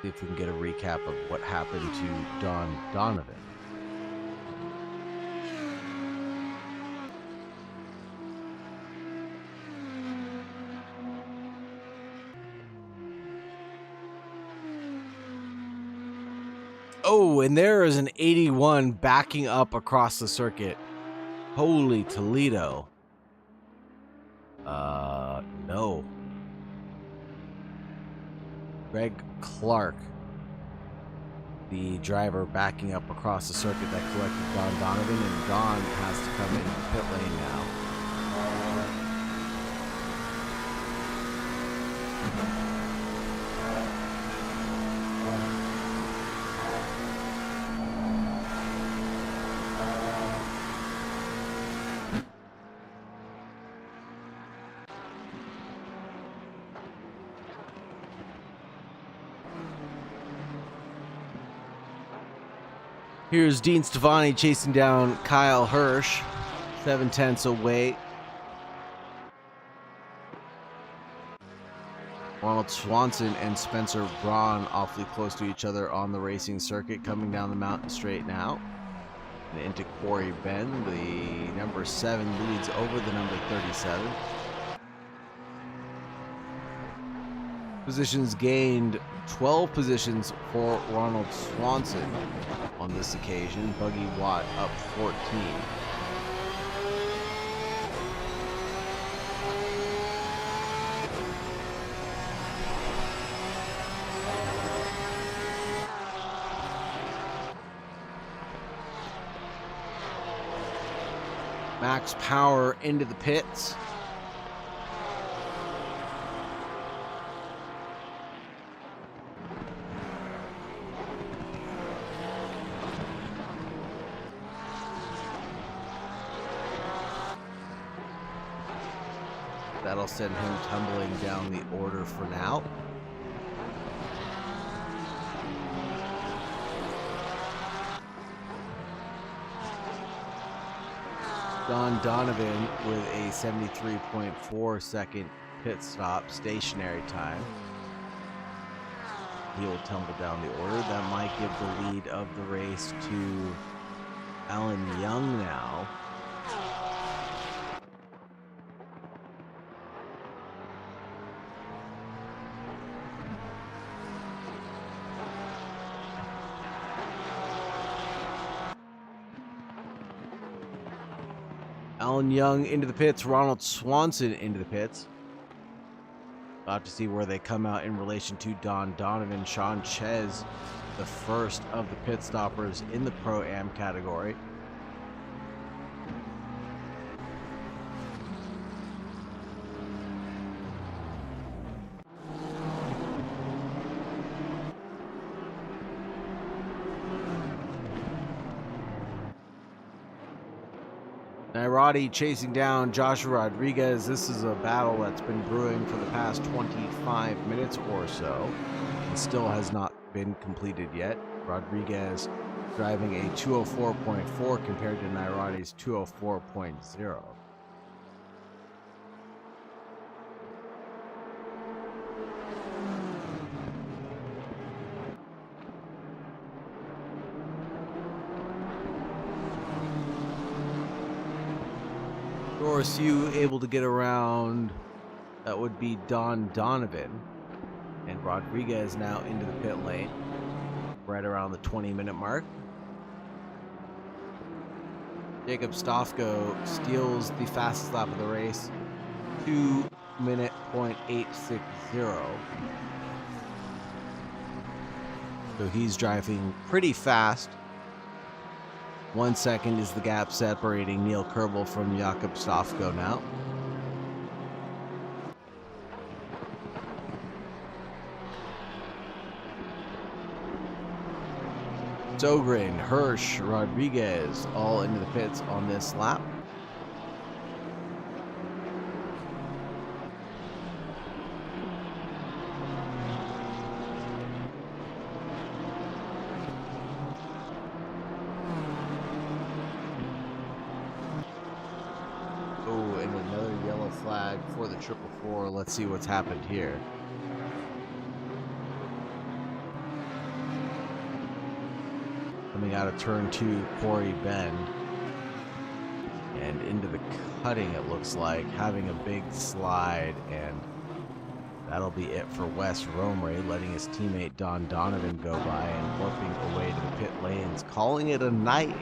Speaker 1: See if we can get a recap of what happened to Don Donovan. Oh, and there is an 81 backing up across the circuit. Holy Toledo. No. Greg Clark, the driver backing up across the circuit that collected Don Donovan, and Don has to come in pit lane now. Here's Dean Stefani chasing down Kyle Hirsch, 7/10 away. Ronald Swanson and Spencer Braun awfully close to each other on the racing circuit, coming down the mountain straight now. And into Quarry Bend, the number 7 leads over the number 37. Positions gained, 12 positions for Ronald Swanson on this occasion. Buggy Watt up 14. Max Power into the pits. That'll send him tumbling down the order for now. Don Donovan with a 73.4 second pit stop stationary time. He will tumble down the order. That might give the lead of the race to Alan Young now. Alan Young into the pits, Ronald Swanson into the pits. About to see where they come out in relation to Don Donovan. Sean Ches, the first of the pit stoppers in the Pro-Am category. Nairati chasing down Joshua Rodriguez. This is a battle that's been brewing for the past 25 minutes or so and still has not been completed yet. Rodriguez driving a 204.4 compared to Nairati's 204.0. Norris Yu able to get around, that would be Don Donovan, and Rodriguez now into the pit lane right around the 20-minute mark. Jacob Stofko steals the fastest lap of the race, 2:0860. So he's driving pretty fast. 1 second is the gap separating Neil Kerbel from Jakob Stofko now. Sogren, Hirsch, Rodriguez all into the pits on this lap. Flag for the 444. Let's see what's happened here. Coming out of turn 2, Corey Bend, and into the cutting, it looks like, having a big slide, and that'll be it for Wes Romrey, letting his teammate Don Donovan go by and warping away to the pit lanes, calling it a night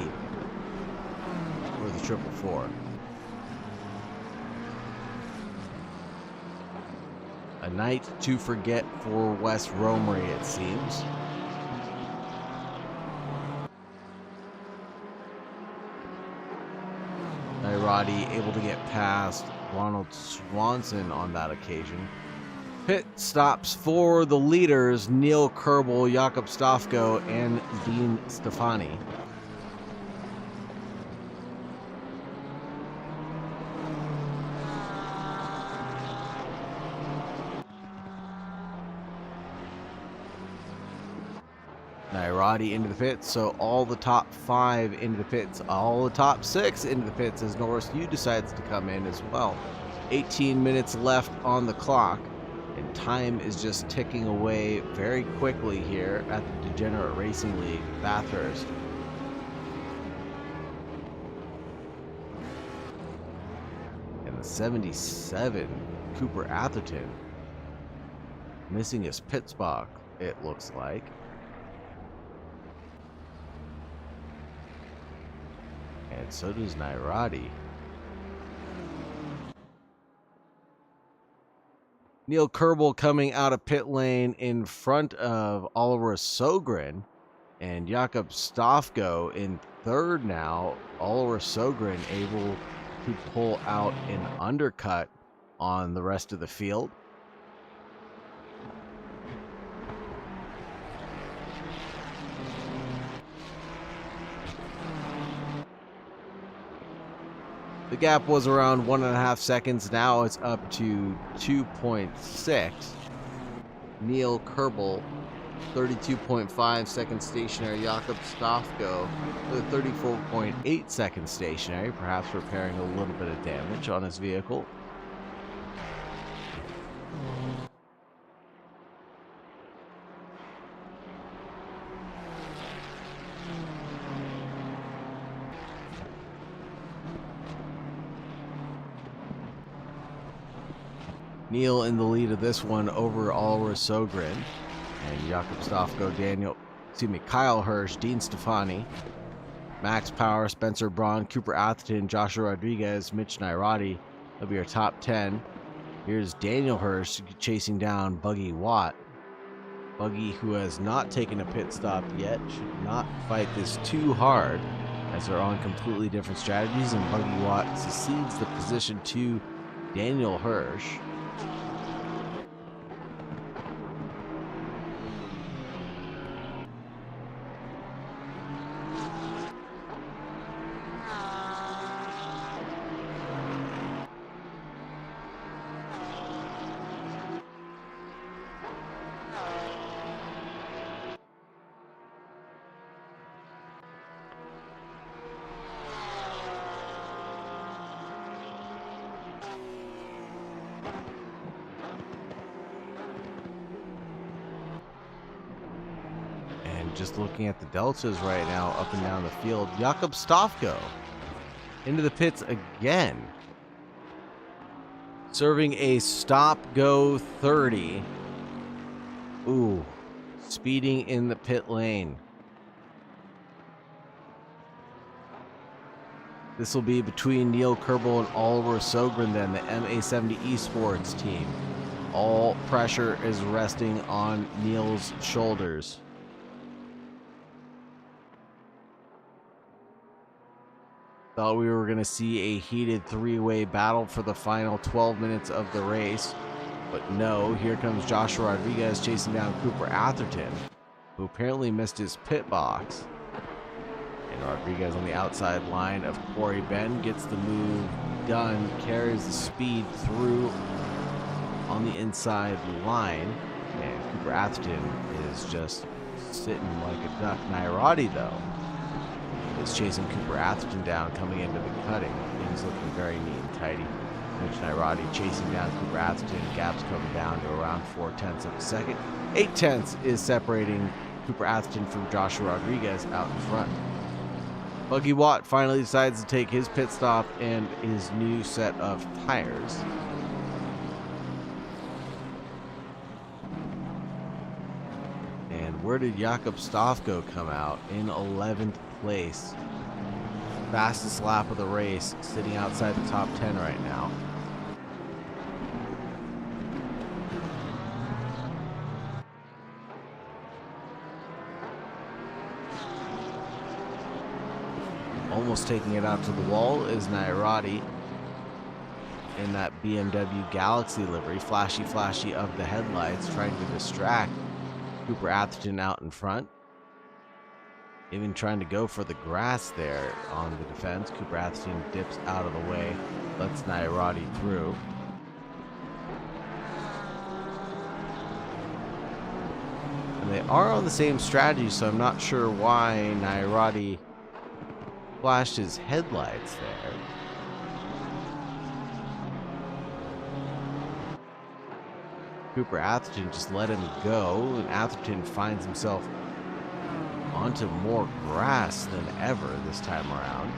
Speaker 1: for the 444. A night to forget for Wes Romrey, it seems. Nairati able to get past Ronald Swanson on that occasion. Pit stops for the leaders, Neil Kerbel, Jakob Stofko, and Dean Stefani. Nairati into the pits, so all the top 5 into the pits, all the top 6 into the pits as Norris Yu decides to come in as well. 18 minutes left on the clock, and time is just ticking away very quickly here at the Degenerate Racing League, Bathurst. And the 77, Cooper Atherton, missing his pit spot, it looks like. And so does Nairati. Neil Kerbel coming out of pit lane in front of Oliver Sogren, and Jakob Stofko in third now. Oliver Sogren able to pull out an undercut on the rest of the field. The gap was around 1.5 seconds. Now it's up to 2.6. Neil Kerbel, 32.5 seconds stationary. Jakob Stofko, 34.8 seconds stationary, perhaps repairing a little bit of damage on his vehicle. Neil in the lead of this one over Oliver Sogren and Jakob Stofko, Kyle Hirsch, Dean Stefani. Max Power, Spencer Braun, Cooper Atherton, Joshua Rodriguez, Mitch Nairati. That'll be our top 10. Here's Daniel Hirsch chasing down Buggy Watt. Buggy, who has not taken a pit stop yet, should not fight this too hard, as they're on completely different strategies, and Buggy Watt succeeds the position to Daniel Hirsch. Just looking at the deltas right now up and down the field, Jakob Stofko into the pits again, serving a stop-go 30. Ooh, speeding in the pit lane. This will be between Neil Kerbel and Oliver Sogren, then the MA70 Esports team. All pressure is resting on Neil's shoulders. Thought we were going to see a heated three-way battle for the final 12 minutes of the race, but no. Here comes Joshua Rodriguez chasing down Cooper Atherton, who apparently missed his pit box. And Rodriguez on the outside line of Corey Ben gets the move done, carries the speed through on the inside line, and Cooper Atherton is just sitting like a duck. Nairati, though, is chasing Cooper Atherton down coming into the cutting. He's looking very neat and tidy. Mitch Nairati chasing down Cooper Atherton. Gaps coming down to around 4/10 of a second. 8/10 is separating Cooper Atherton from Joshua Rodriguez out in front. Buggy Watt finally decides to take his pit stop and his new set of tires. And where did Jakob Stofko come out? In 11th place. Fastest lap of the race, sitting outside the top 10 right now. Almost taking it out to the wall is Nairati in that BMW Galaxy livery, flashy of the headlights, trying to distract Cooper Atherton out in front. Even trying to go for the grass there on the defense. Cooper Atherton dips out of the way, lets Nairati through. And they are on the same strategy, so I'm not sure why Nairati flashed his headlights there. Cooper Atherton just let him go, and Atherton finds himself onto more grass than ever this time around.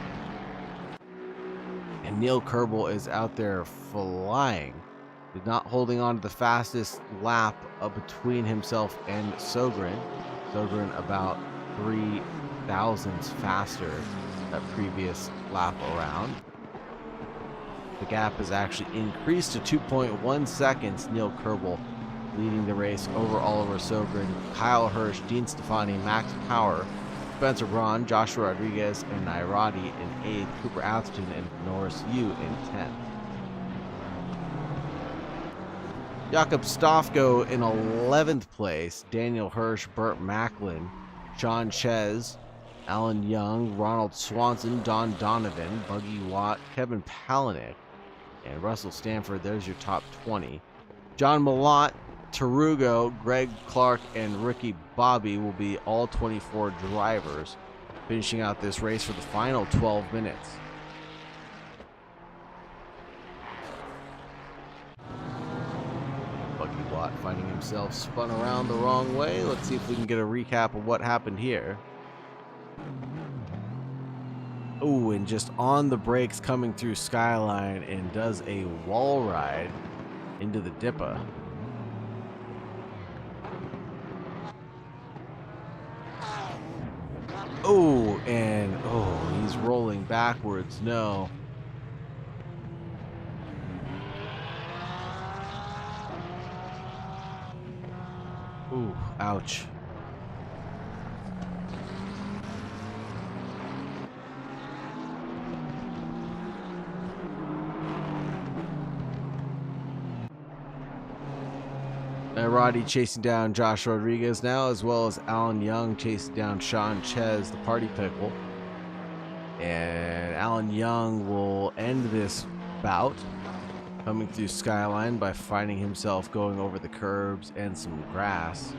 Speaker 1: And Neil Kerbel is out there flying, not holding on to the fastest lap between himself and Sogren. Sogren about 3 thousandths faster that previous lap around. The gap has actually increased to 2.1 seconds. Neil Kerbel leading the race over Oliver Sogren, Kyle Hirsch, Dean Stefani, Max Power, Spencer Braun, Joshua Rodriguez, and Nairati in 8th, Cooper Atherton and Norris Yu in 10th. Jakob Stofko in 11th place, Daniel Hirsch, Burt Macklin, Sean Ches, Alan Young, Ronald Swanson, Don Donovan, Buggy Watt, Kevin Palaniuk, and Russell Stanford. There's your top 20. John Malott, Tarugo, Greg Clark, and Ricky Bobby will be all 24 drivers finishing out this race for the final 12 minutes. Buggy Watt finding himself spun around the wrong way. Let's see if we can get a recap of what happened here. Oh, and just on the brakes coming through Skyline and does a wall ride into the Dippa. Oh, and oh, rolling backwards. No. Ooh, ouch. Roddy chasing down Josh Rodriguez now, as well as Alan Young chasing down Sean Ches, the party pickle. And Alan Young will end this bout coming through Skyline by finding himself going over the curbs and some grass.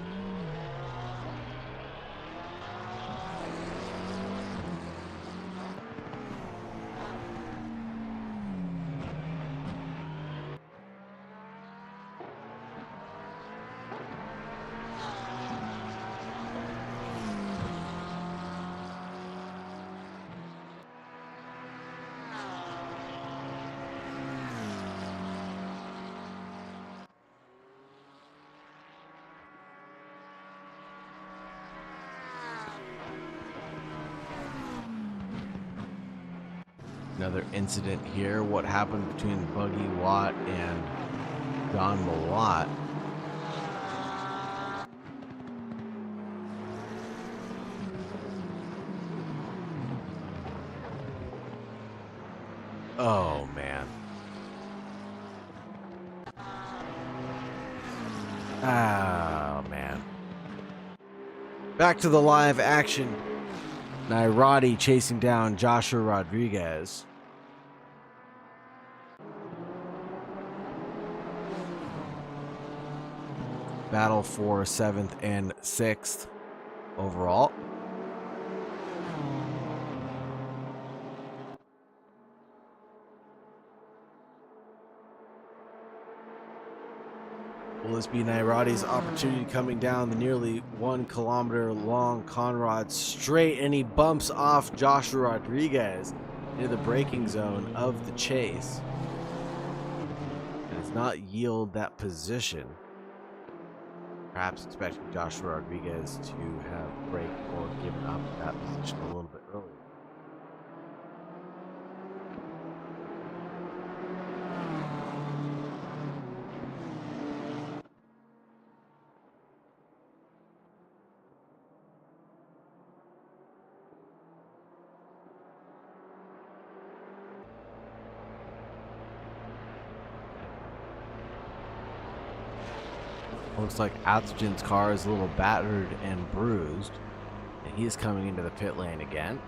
Speaker 1: Another incident here. What happened between Buggy Watt and Don Malott? Oh, man. Oh, man. Back to the live action. Nairati chasing down Joshua Rodriguez. Battle for 7th and 6th overall. Will this be Nairati's opportunity coming down the nearly 1 kilometer long Conrad straight, and he bumps off Joshua Rodriguez into the braking zone of the chase and does not yield that position. Perhaps expecting Joshua Rodriguez to have braked or given up that position a little bit earlier. Looks like Atherton's car is a little battered and bruised, and he's coming into the pit lane again.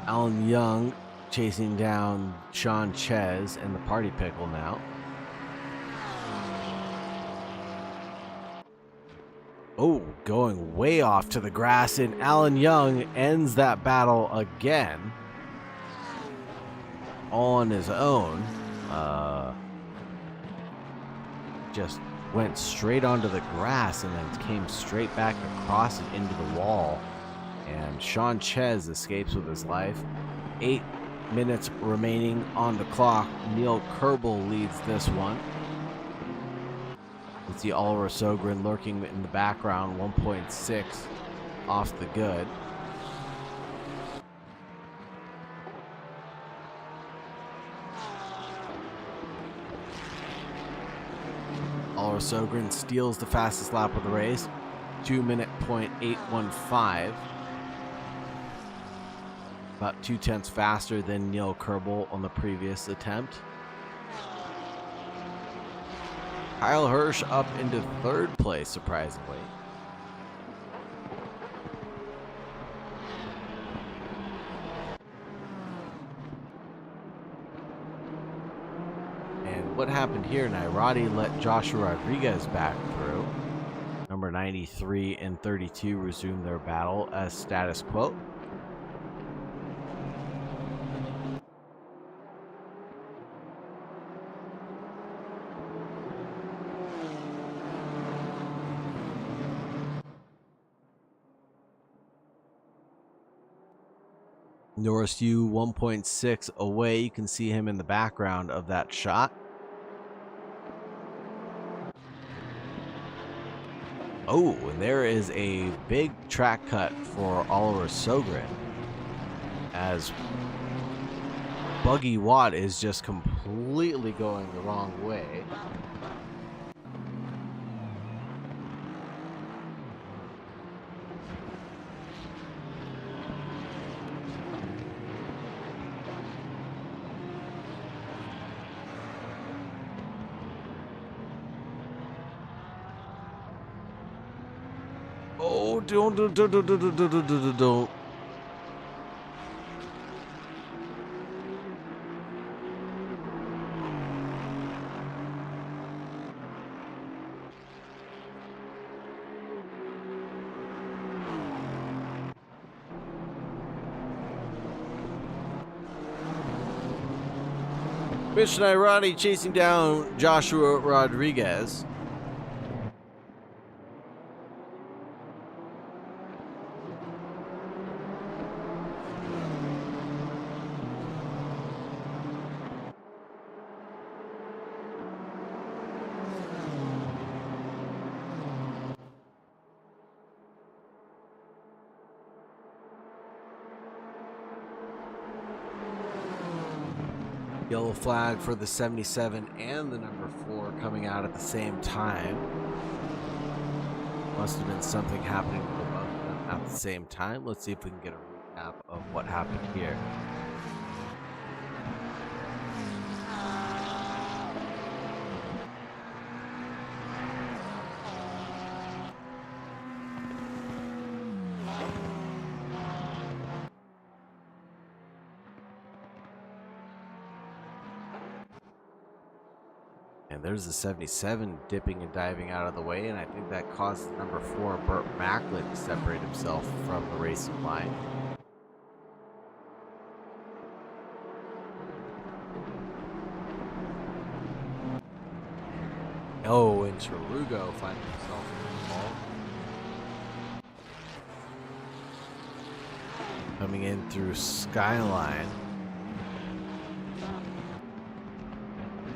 Speaker 1: Alan Young chasing down Sean Ches and the party pickle now. Oh, going way off to the grass, and Alan Young ends that battle again on his own. Just went straight onto the grass and then came straight back across and into the wall. And Sean Ches escapes with his life. 8 minutes remaining on the clock. Neil Kerbel leads this one. We see Oliver Sogren lurking in the background, 1.6 off the good. Oliver Sogren steals the fastest lap of the race, 2-minute .815. About 0.2 faster than Neil Kerbel on the previous attempt. Kyle Hirsch up into 3rd place, surprisingly. What happened here? Nairati let Joshua Rodriguez back through. Number 93 and 32 resume their battle as status quo. Norris Yu 1.6 away. You can see him in the background of that shot. Oh, and there is a big track cut for Oliver Sogren, as Buggy Watt is just completely going the wrong way. Oh, don't. Mission Irani chasing down Joshua Rodriguez. Yellow flag for the 77 and the number 4 coming out at the same time. Must have been something happening with both of them at the same time. Let's see if we can get a recap of what happened here. And there's the 77 dipping and diving out of the way, and I think that caused number 4, Burt Macklin, to separate himself from the racing line. Oh, and Tarugo finding himself in the ball. Coming in through Skyline.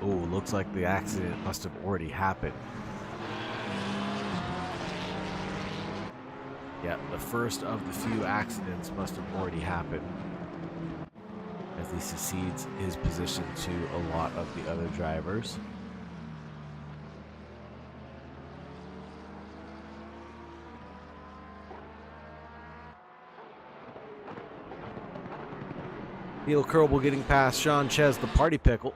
Speaker 1: Oh, looks like the accident must have already happened. Yeah, the first of the few accidents must have already happened, as he succeeds his position to a lot of the other drivers. Neil Kerbel getting past Sean Ches, the party pickle.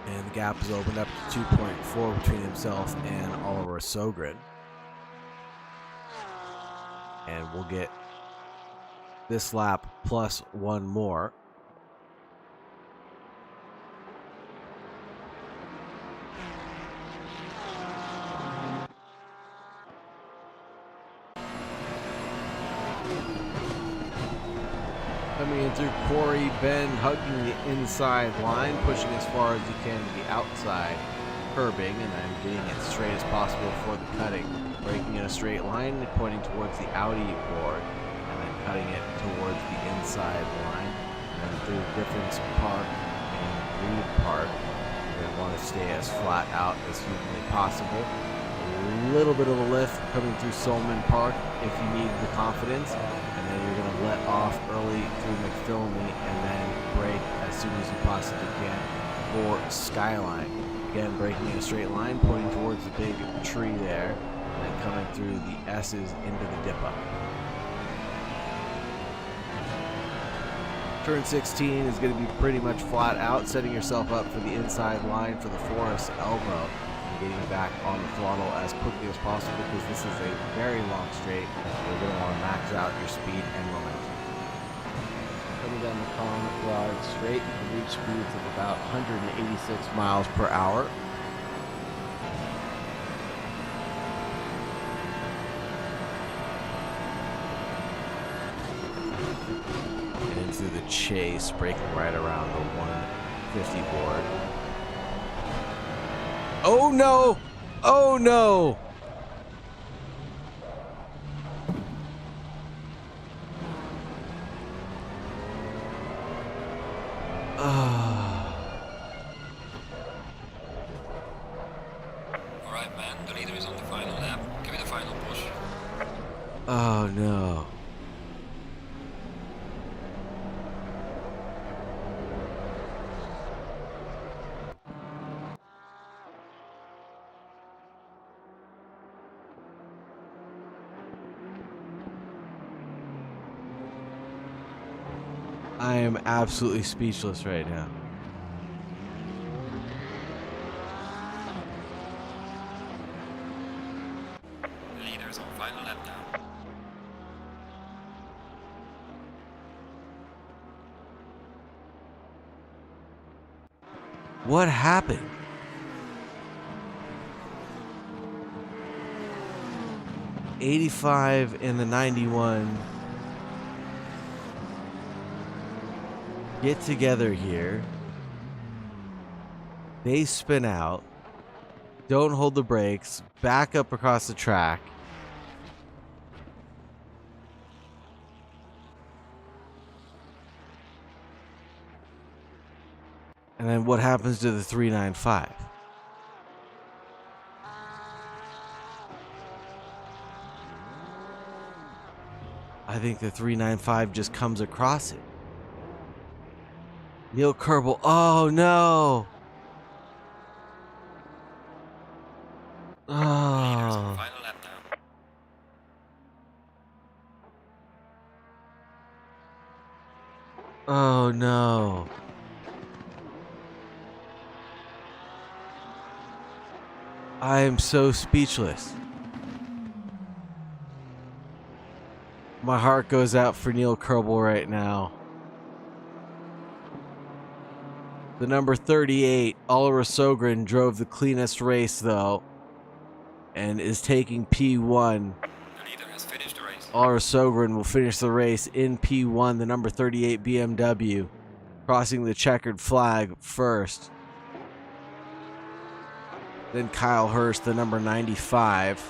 Speaker 1: And the gap is opened up to 2.4 between himself and Oliver Sogren. And we'll get this lap plus one more. Coming in through Corey, Ben hugging the inside line, pushing as far as he can to the outside, curbing, and then getting it straight as possible for the cutting. Breaking in a straight line, pointing towards the Audi board, and then cutting it towards the inside line, and then through Griffin's Park and Reed Park. You're going to want to stay as flat out as humanly possible. A little bit of a lift coming through Solman Park if you need the confidence. And then you're going to let off early through McPhillamy and then brake as soon as you possibly can for Skyline. Again, braking in a straight line, pointing towards the big tree there, and then coming through the S's into the dip-up. Turn 16 is going to be pretty much flat out, setting yourself up for the inside line for the Forest Elbow. Getting back on the throttle as quickly as possible because this is a very long straight. You're going to want to max out your speed and momentum. Coming down the Conrad straight, you can reach speeds of about 186 miles per hour. And into the chase, braking right around the 150 board. Oh no! Oh no!
Speaker 2: man. The leader is on the final lap. Give it a final push.
Speaker 1: Oh no. I am absolutely speechless right now.
Speaker 2: The leader is on final lap now.
Speaker 1: What happened? '85 and the 91 get together here. They spin out, don't hold the brakes, back up across the track. And then what happens to the 395? I think the 395 just comes across it. Neil Kerbel. Oh no.
Speaker 2: The leader is on
Speaker 1: Oh.
Speaker 2: final lap now.
Speaker 1: Oh no. I am so speechless. My heart goes out for Neil Kerbel right now. The number 38, Oliver Sogren, drove the cleanest race though, and is taking P1.
Speaker 2: The leader has finished the race.
Speaker 1: Oliver Sogren will finish the race in P1, the number 38 BMW, crossing the checkered flag first. Then Kyle Hirsch, the number 95,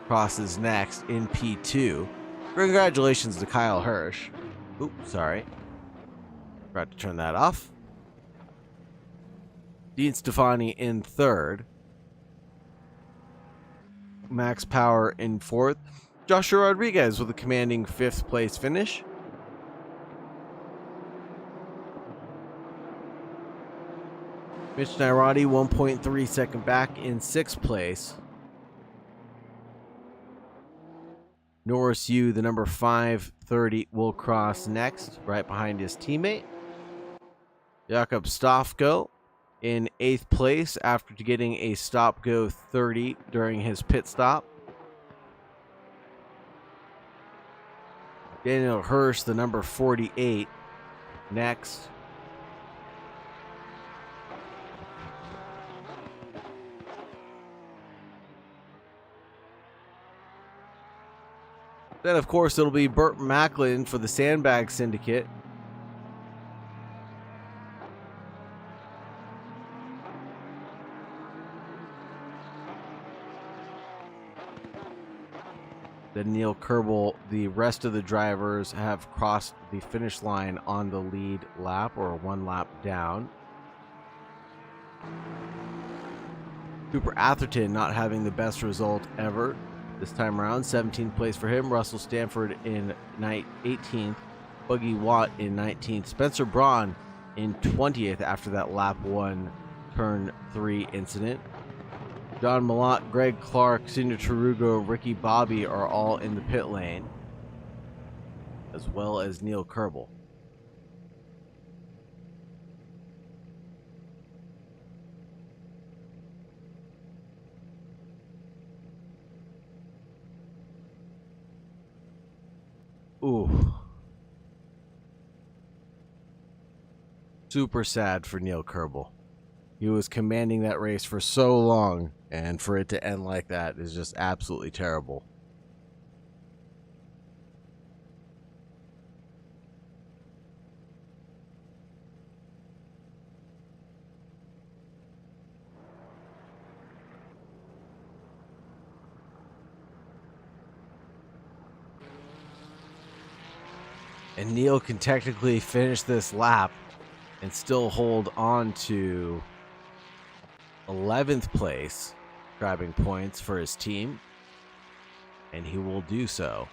Speaker 1: crosses next in P2. Congratulations to Kyle Hirsch. Oops, sorry. Forgot to turn that off. Dean Stefani in third. Max Power in fourth. Joshua Rodriguez with a commanding fifth place finish. Mitch Nairati, 1.3 second back in sixth place. Norris Yu, the number 530, will cross next, right behind his teammate. Jakob Stofko in eighth place after getting a stop go 30 during his pit stop. Daniel Hirsch, the number 48, next. Then, of course, it'll be Burt Macklin for the Sandbag Syndicate. Then Neil Kerbel, the rest of the drivers have crossed the finish line on the lead lap, or one lap down. Cooper Atherton not having the best result ever this time around. 17th place for him. Russell Stanford in 18th. Buggy Watt in 19th. Spencer Braun in 20th after that lap 1 turn 3 incident. John Malott, Greg Clark, Senior Tarugo, Ricky Bobby are all in the pit lane, as well as Neil Kerbel. Ooh. Super sad for Neil Kerbel. He was commanding that race for so long, and for it to end like that is just absolutely terrible. And Neil can technically finish this lap and still hold on to 11th place grabbing points for his team, and he will do so.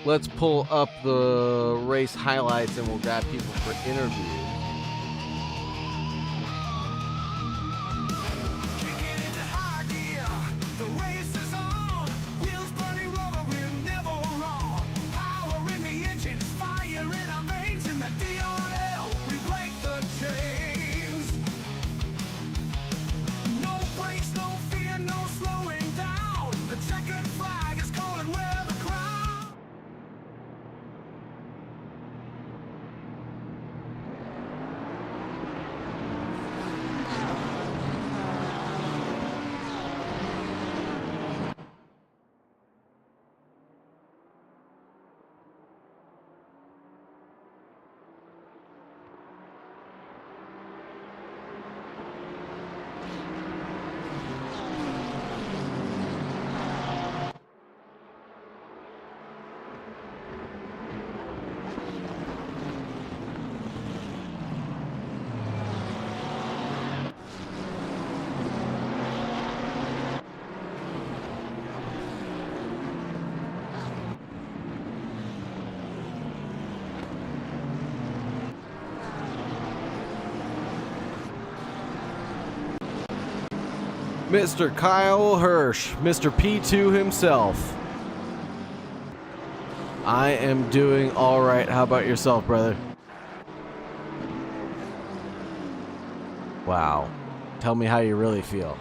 Speaker 1: Let's pull up the race highlights and we'll grab people for interviews. Mr. Kyle Hirsch, Mr. P2 himself. I am doing all right. How about yourself, brother? Wow. Tell me how you really feel.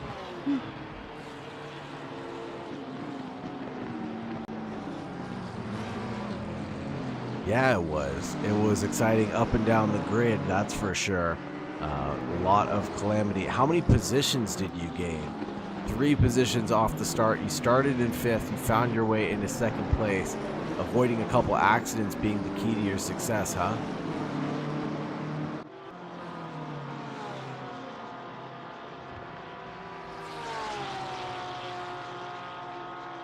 Speaker 1: Yeah, it was. It was exciting up and down the grid, that's for sure. A lot of calamity. How many positions did you gain? 3 positions off the start. You started in 5th. You found your way into 2nd place. Avoiding a couple accidents being the key to your success, huh?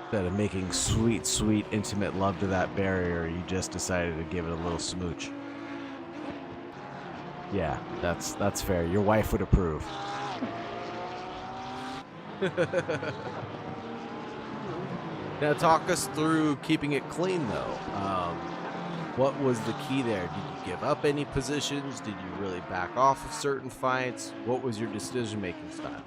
Speaker 1: Instead of making sweet, sweet, intimate love to that barrier, you just decided to give it a little smooch. Yeah, that's fair. Your wife would approve. Now talk us through keeping it clean, though. What was the key there? Did you give up any positions? Did you really back off of certain fights? What was your decision-making style?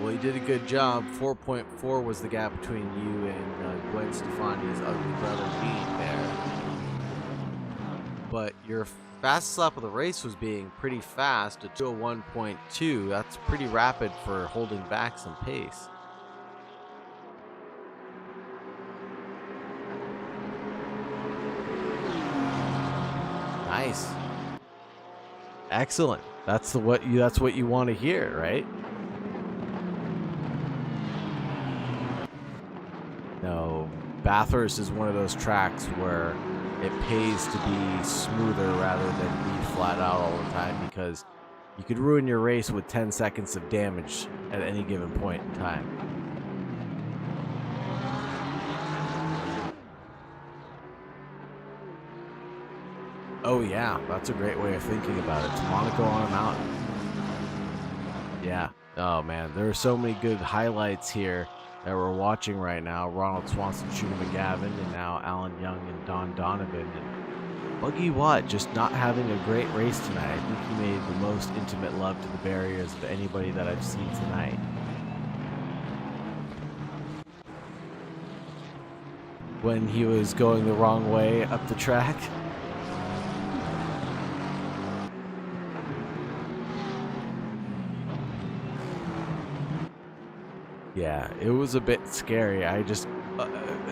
Speaker 1: Well, you did a good job. 4.4 was the gap between you and Gwen Stefani's ugly brother Bean there. But your fastest lap of the race was being pretty fast at 201.2. That's pretty rapid for holding back some pace. Nice. Excellent. That's what you want to hear, right? No, Bathurst is one of those tracks where it pays to be smoother rather than be flat out all the time, because you could ruin your race with 10 seconds of damage at any given point in time. Oh yeah, that's a great way of thinking about it. It's Monaco on a mountain. Yeah. Oh man, there are so many good highlights here that we're watching right now. Ronald Swanson, Shooter McGavin, and now Alan Young and Don Donovan. And Buggy Watt just not having a great race tonight. I think he made the most intimate love to the barriers of anybody that I've seen tonight. When he was going the wrong way up the track. Yeah, it was a bit scary.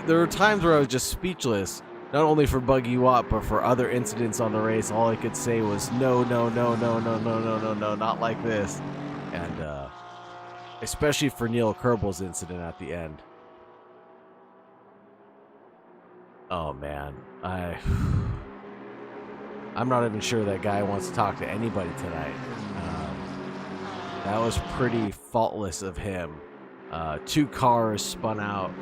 Speaker 1: There were times where I was just speechless, not only for Buggy Watt, but for other incidents on the race, all I could say was no, no, no, no, no, no, no, no, no, not like this. And especially for Neil Kerbel's incident at the end. Oh man, I'm not even sure that guy wants to talk to anybody tonight. That was pretty faultless of him. 2 cars spun out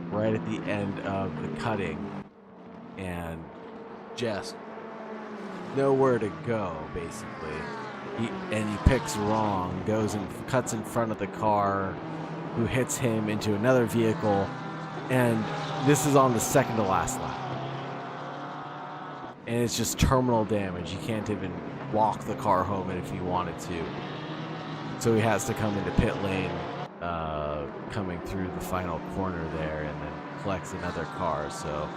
Speaker 1: right at the end of the cutting and just nowhere to go, basically. He picks wrong, goes and cuts in front of the car, who hits him into another vehicle, and this is on the second to last lap. And it's just terminal damage. You can't even walk the car home if you wanted to. So he has to come into pit lane, coming through the final corner there, and then collects another car. So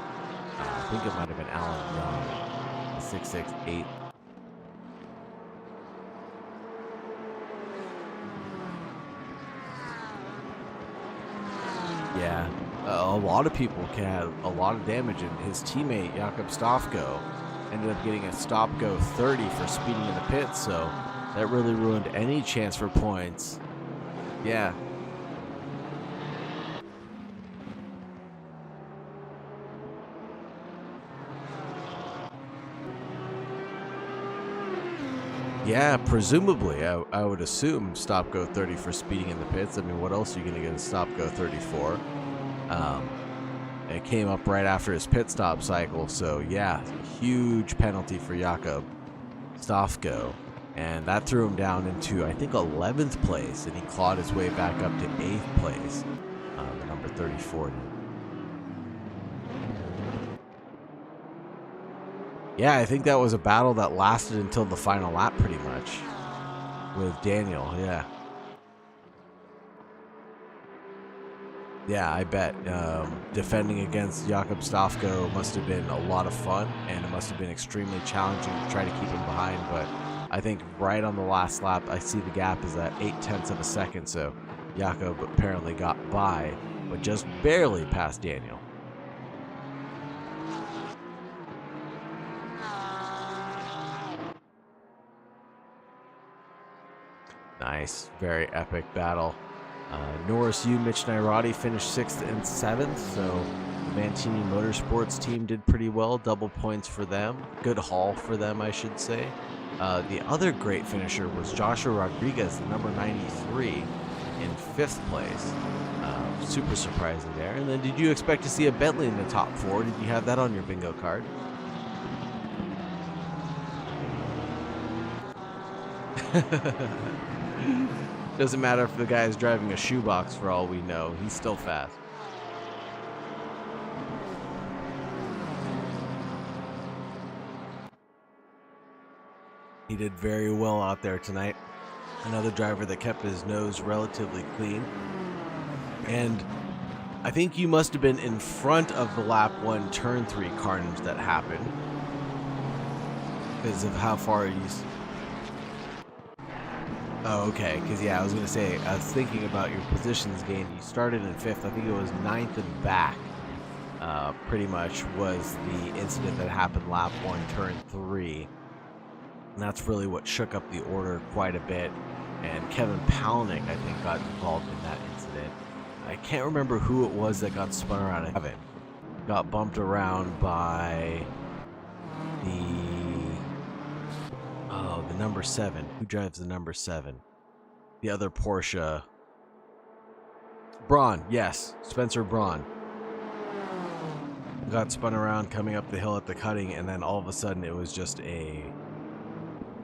Speaker 1: I think it might have been Alan Young, the 668. Yeah, a lot of people had a lot of damage, and his teammate Jakob Stofko ended up getting a stop-go 30 for speeding in the pits, so that really ruined any chance for points. Yeah. Yeah, presumably, I would assume stop-go 30 for speeding in the pits. I mean, what else are you going to get a stop-go 30 for? It came up right after his pit stop cycle, so yeah, huge penalty for Jakob Stofko. And that threw him down into, I think, 11th place, and he clawed his way back up to 8th place, the number 34. Yeah, I think that was a battle that lasted until the final lap, pretty much, with Daniel, yeah. Yeah, I bet. Defending against Jakob Stofko must have been a lot of fun, and it must have been extremely challenging to try to keep him behind, but I think right on the last lap, I see the gap is at 0.8 of a second, so Jakob apparently got by, but just barely past Daniel. Nice, very epic battle. Norris Yu, Mitch Nairati finished 6th and 7th, so the Mantini Motorsports team did pretty well. Double points for them. Good haul for them, I should say. The other great finisher was Joshua Rodriguez, number 93, in 5th place. Super surprising there. And then did you expect to see a Bentley in the top 4? Did you have that on your bingo card? Doesn't matter if the guy is driving a shoebox for all we know. He's still fast. He did very well out there tonight. Another driver that kept his nose relatively clean. And I think you must have been in front of the lap 1 turn 3 carnage that happened, because of how far he's... Oh, okay. Because, yeah, I was going to say, I was thinking about your positions gained. You started in 5th. I think it was 9th and back, pretty much, was the incident that happened lap 1, turn 3. And that's really what shook up the order quite a bit. And Kevin Palnick, I think, got involved in that incident. I can't remember who it was that got spun around. Kevin got bumped around by the number 7. Who drives the number 7? The other Porsche. Braun, yes. Spencer Braun. Got spun around coming up the hill at the cutting, and then all of a sudden it was just a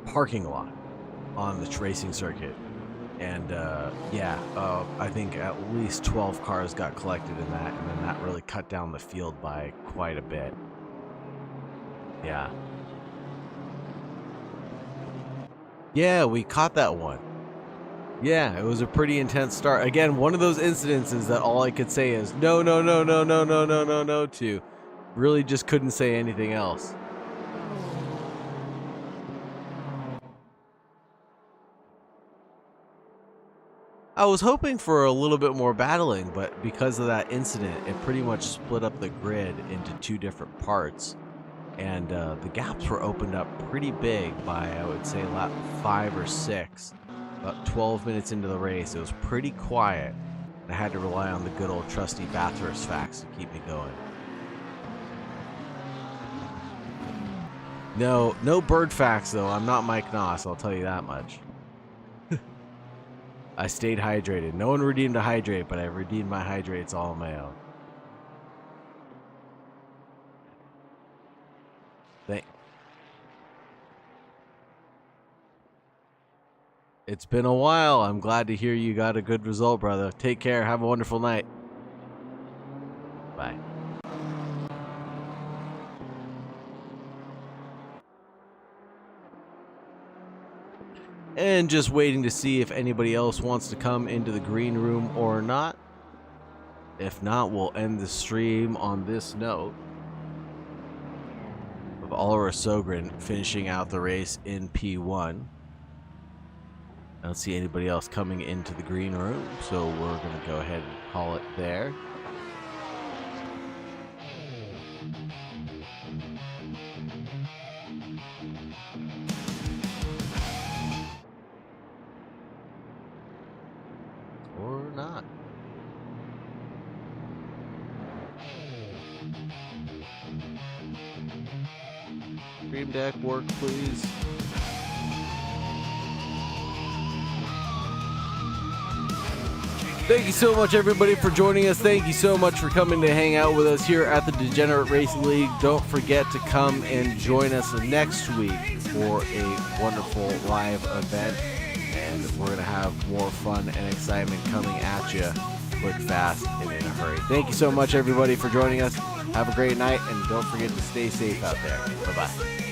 Speaker 1: parking lot on the racing circuit. And I think at least 12 cars got collected in that, and then that really cut down the field by quite a bit. Yeah. Yeah, we caught that one. Yeah, it was a pretty intense start. Again, one of those incidences that all I could say is no, no, no, no, no, no, no, no, no to. Really just couldn't say anything else. I was hoping for a little bit more battling, but because of that incident, it pretty much split up the grid into two different parts. And the gaps were opened up pretty big by, I would say, lap 5 or 6. About 12 minutes into the race, it was pretty quiet. I had to rely on the good old trusty Bathurst facts to keep me going. No bird facts though. I'm not Mike Noss, I'll tell you that much. I stayed hydrated. No one redeemed a hydrate, but I redeemed my hydrates all on my own. It's been a while. I'm glad to hear you got a good result, brother. Take care. Have a wonderful night. Bye. And just waiting to see if anybody else wants to come into the green room or not. If not, we'll end the stream on this note of Oliver Sogren finishing out the race in P1. I don't see anybody else coming into the green room, so we're going to go ahead and call it there. Or not. Stream deck work, please. Thank you so much, everybody, for joining us. Thank you so much for coming to hang out with us here at the Degenerate Racing League. Don't forget to come and join us next week for a wonderful live event. And we're going to have more fun and excitement coming at you quick, fast, and in a hurry. Thank you so much, everybody, for joining us. Have a great night, and don't forget to stay safe out there. Bye-bye.